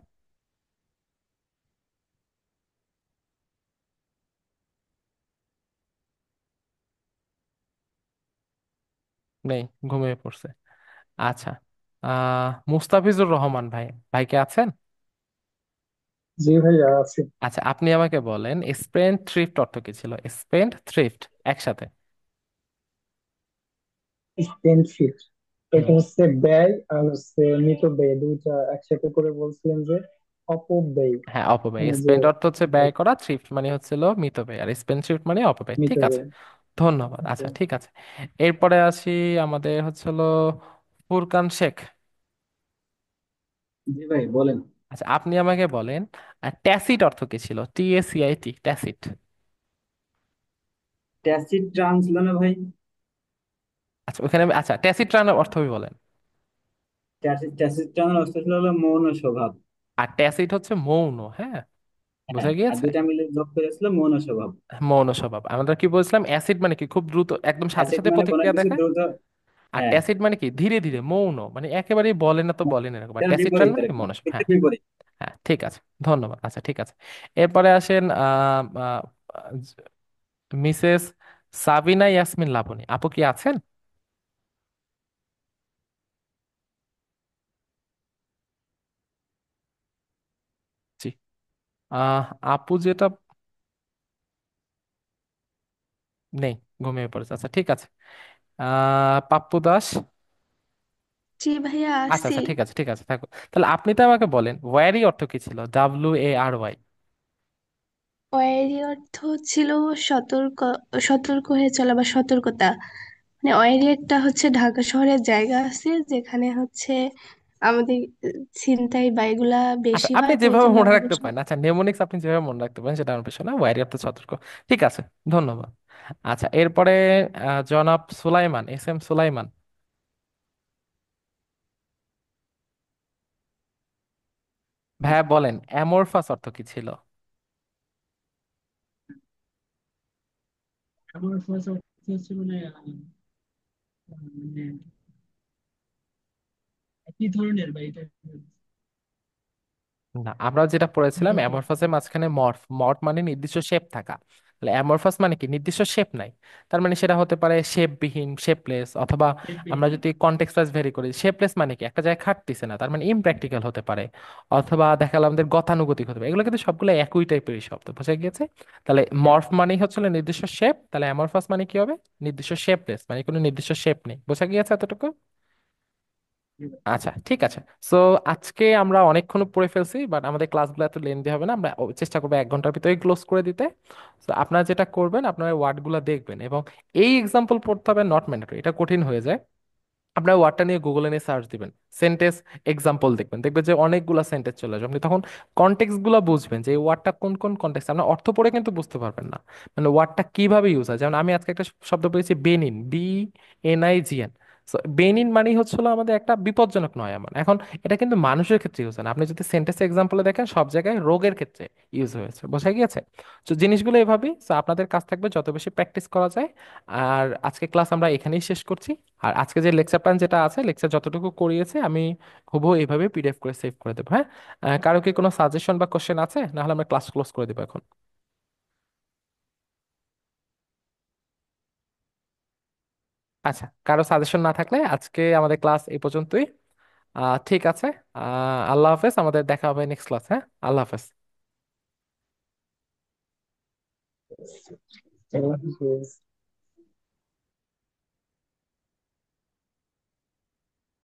নেই, ঘুমিয়ে পড়ছে। আচ্ছা মুস্তাফিজুর রহমান ভাই, ভাই কে আছেন? জি ভাইয়া, আছে। আচ্ছা আপনি আমাকে বলেন, স্পেন্ড থ্রিফট অর্থ কি ছিল? স্পেন্ড থ্রিফট একসাথে। বেনিফিট, হুম। এটা হচ্ছে ব্যয় আর হচ্ছে মিতব্যয়, দুইটা একসাথে করে বলছিলেন যে অপব্যয়, হ্যাঁ অপব্যয়, মানে যে স্পেন্ড অর্থ হচ্ছে ব্যয় করা, থ্রিফট মানে হচ্ছে মিতব্যয়, আর স্পেন্ড থ্রিফট মানে অপব্যয়। ঠিক আছে, মিতব্যয়। ধন্যবাদ। আচ্ছা। আচ্ছা ঠিক আছে, এরপরে আসি আমাদের হচ্ছে হলো ফুরকান শেখ। জি ভাই বলেন। আচ্ছা আপনি আমাকে বলেন, ট্যাসিট অর্থ কি ছিল? TACIT, tacit. ট্যাসিড ট্রান্স ছিল না ভাই? আচ্ছা ওখানে আচ্ছা ট্যাসিট রানের অর্থ আমি বলেন। ট্যাসিড ট্যাসিড ট্রান্স অর্থ ছিল হলো মৌন স্বভাব। আর ট্যাসিট হচ্ছে মৌন। হ্যাঁ হ্যাঁ, বুঝা আর গিয়েছে? দুইটা মিলে যোগ করেছিল মৌন স্বভাব। মৌন স্বভাব। আমরা কি বলছিলাম, অ্যাসিড মানে কি খুব দ্রুত একদম সাথে অ্যাসিড সাথে মানে কোনো প্রতিক্রিয়া কিছু দেখায়, দ্রুত। আর হ্যাঁ, ট্যাসিড মানে কি ধীরে ধীরে মৌন, মানে একেবারেই বলে না তো বলে না এরকম। আর এটার ট্যাসিড টান বিপরীত মানে আর কি কি, মৌন স্বভাব। একটু হ্যাঁ বিপরীত। হ্যাঁ ঠিক আছে, ধন্যবাদ। আচ্ছা ঠিক আছে, এরপরে আসেন মিসেস সাবিনা ইয়াসমিন লাবণী, আপু কি আছেন? জি। আহ আপু যেটা নেই, ঘুমিয়ে পড়েছে। আচ্ছা ঠিক আছে, পাপ্পু দাস। জি ভাইয়া, আচ্ছা আছি। আচ্ছা ঠিক আছে ঠিক আছে থাকো। তাহলে আপনি তো আমাকে বলেন, ওয়ারি অর্থ কি ছিল? WARY। ওয়ারি অর্থ ছিল সতর্ক, সতর্ক হয়ে চলা বা সতর্কতা। মানে ওয়ারি একটা হচ্ছে ঢাকা শহরের জায়গা আছে যেখানে হচ্ছে আমাদের ছিনতাই বা এগুলা আচ্ছা বেশি আপনি হয়, তো এই যেভাবে জন্য মনে আমাদের রাখতে পারেন, আচ্ছা নেমোনিক্স আপনি যেভাবে মনে রাখতে পারেন সেটা আমার বিষয় না, ওয়ারি অর্থ সতর্ক। ঠিক আছে, ধন্যবাদ। আচ্ছা এরপরে জনাব সুলাইমান, SM সুলাইমান ভাইয়া বলেন, অ্যামোরফাস অর্থ কি ছিল? আমার ফার্স্ট হচ্ছে মানে মানে একই ধরনের বা এটা না, আমরা যেটা পড়েছিলাম উন্নত অ্যামরফাসের মাঝখানে মর্ফ, মর্ফ মানে নির্দিষ্ট শেপ থাকা। তাহলে অ্যামরফাস মানে কি নির্দিষ্ট শেপ নাই, তার মানে সেটা হতে পারে শেপবিহীন, শেপলেস, অথবা আমরা শেপবিহীন। যদি কনটেক্সট ওয়াইজ ভেরি করি, শেপলেস মানে কি একটা জায়গায় খাটতেছে না, তার মানে ইমপ্র্যাকটিক্যাল হতে পারে, অথবা দেখালাম আমাদের গতানুগতিক হতে পারে। এগুলো কিন্তু সবগুলো একই টাইপের শব্দ, বোঝা গিয়েছে? তাহলে মর্ফ মানেই হচ্ছে হলো নির্দিষ্ট শেপ, তাহলে অ্যামরফাস মানে কি হবে? নির্দিষ্ট শেপলেস, মানে কোনো নির্দিষ্ট শেপ নেই। বোঝা গিয়েছে এতটুকু? আচ্ছা, ঠিক আছে। সো আজকে আমরা অনেকক্ষণ পড়ে ফেলছি, বাট আমাদের ক্লাসগুলো এত লেন্দি হবে না, আমরা চেষ্টা করবো 1 ঘন্টার ভিতরে ক্লোজ করে দিতে। তো আপনারা যেটা করবেন, আপনারা ওয়ার্ডগুলো দেখবেন, এবং এই এক্সাম্পল পড়তে হবে, নট ম্যান্ডেটরি, এটা কঠিন হয়ে যায়। আপনার ওয়ার্ডটা নিয়ে গুগলে নিয়ে সার্চ দিবেন, সেন্টেন্স এক্সাম্পল দেখবেন, দেখবেন যে অনেকগুলো সেন্টেন্স চলে আসবে। আপনি তখন কনটেক্সট গুলো বুঝবেন যে এই ওয়ার্ডটা কোন কোন কনটেক্সট, আপনার অর্থ পড়ে কিন্তু বুঝতে পারবেন না, মানে ওয়ার্ডটা কিভাবে ইউজ হয়। যেমন আমি আজকে একটা শব্দ পেয়েছি বেনিন, BNIGN। বেনিন মানেই হচ্ছিল আমাদের একটা বিপজ্জনক নয় এমন। এখন এটা কিন্তু মানুষের ক্ষেত্রে ইউজ হয় না, আপনি যদি সেন্টেন্স এক্সাম্পলে দেখেন সব জায়গায় রোগের ক্ষেত্রে ইউজ হয়েছে, বোঝা গিয়েছে? তো জিনিসগুলো এভাবেই। তো আপনাদের কাজ থাকবে যত বেশি প্র্যাকটিস করা যায়। আর আজকে ক্লাস আমরা এখানেই শেষ করছি। আর আজকে যে লেকচার প্ল্যান যেটা আছে, লেকচার যতটুকু করিয়েছে আমি হুবহু এইভাবে PDF করে সেভ করে দেবো, হ্যাঁ? কারো কি কোনো সাজেশন বা কোশ্চেন আছে? না হলে আমরা ক্লাস ক্লোজ করে দেবো এখন। আচ্ছা, কারো সাজেশন না থাকলে আজকে আমাদের ক্লাস এই পর্যন্তই। ঠিক আছে। আল্লাহ হাফেজ, আমাদের দেখা হবে নেক্সট ক্লাস, হ্যাঁ? আল্লাহ হাফেজ। আল্লাহ হাফেজ।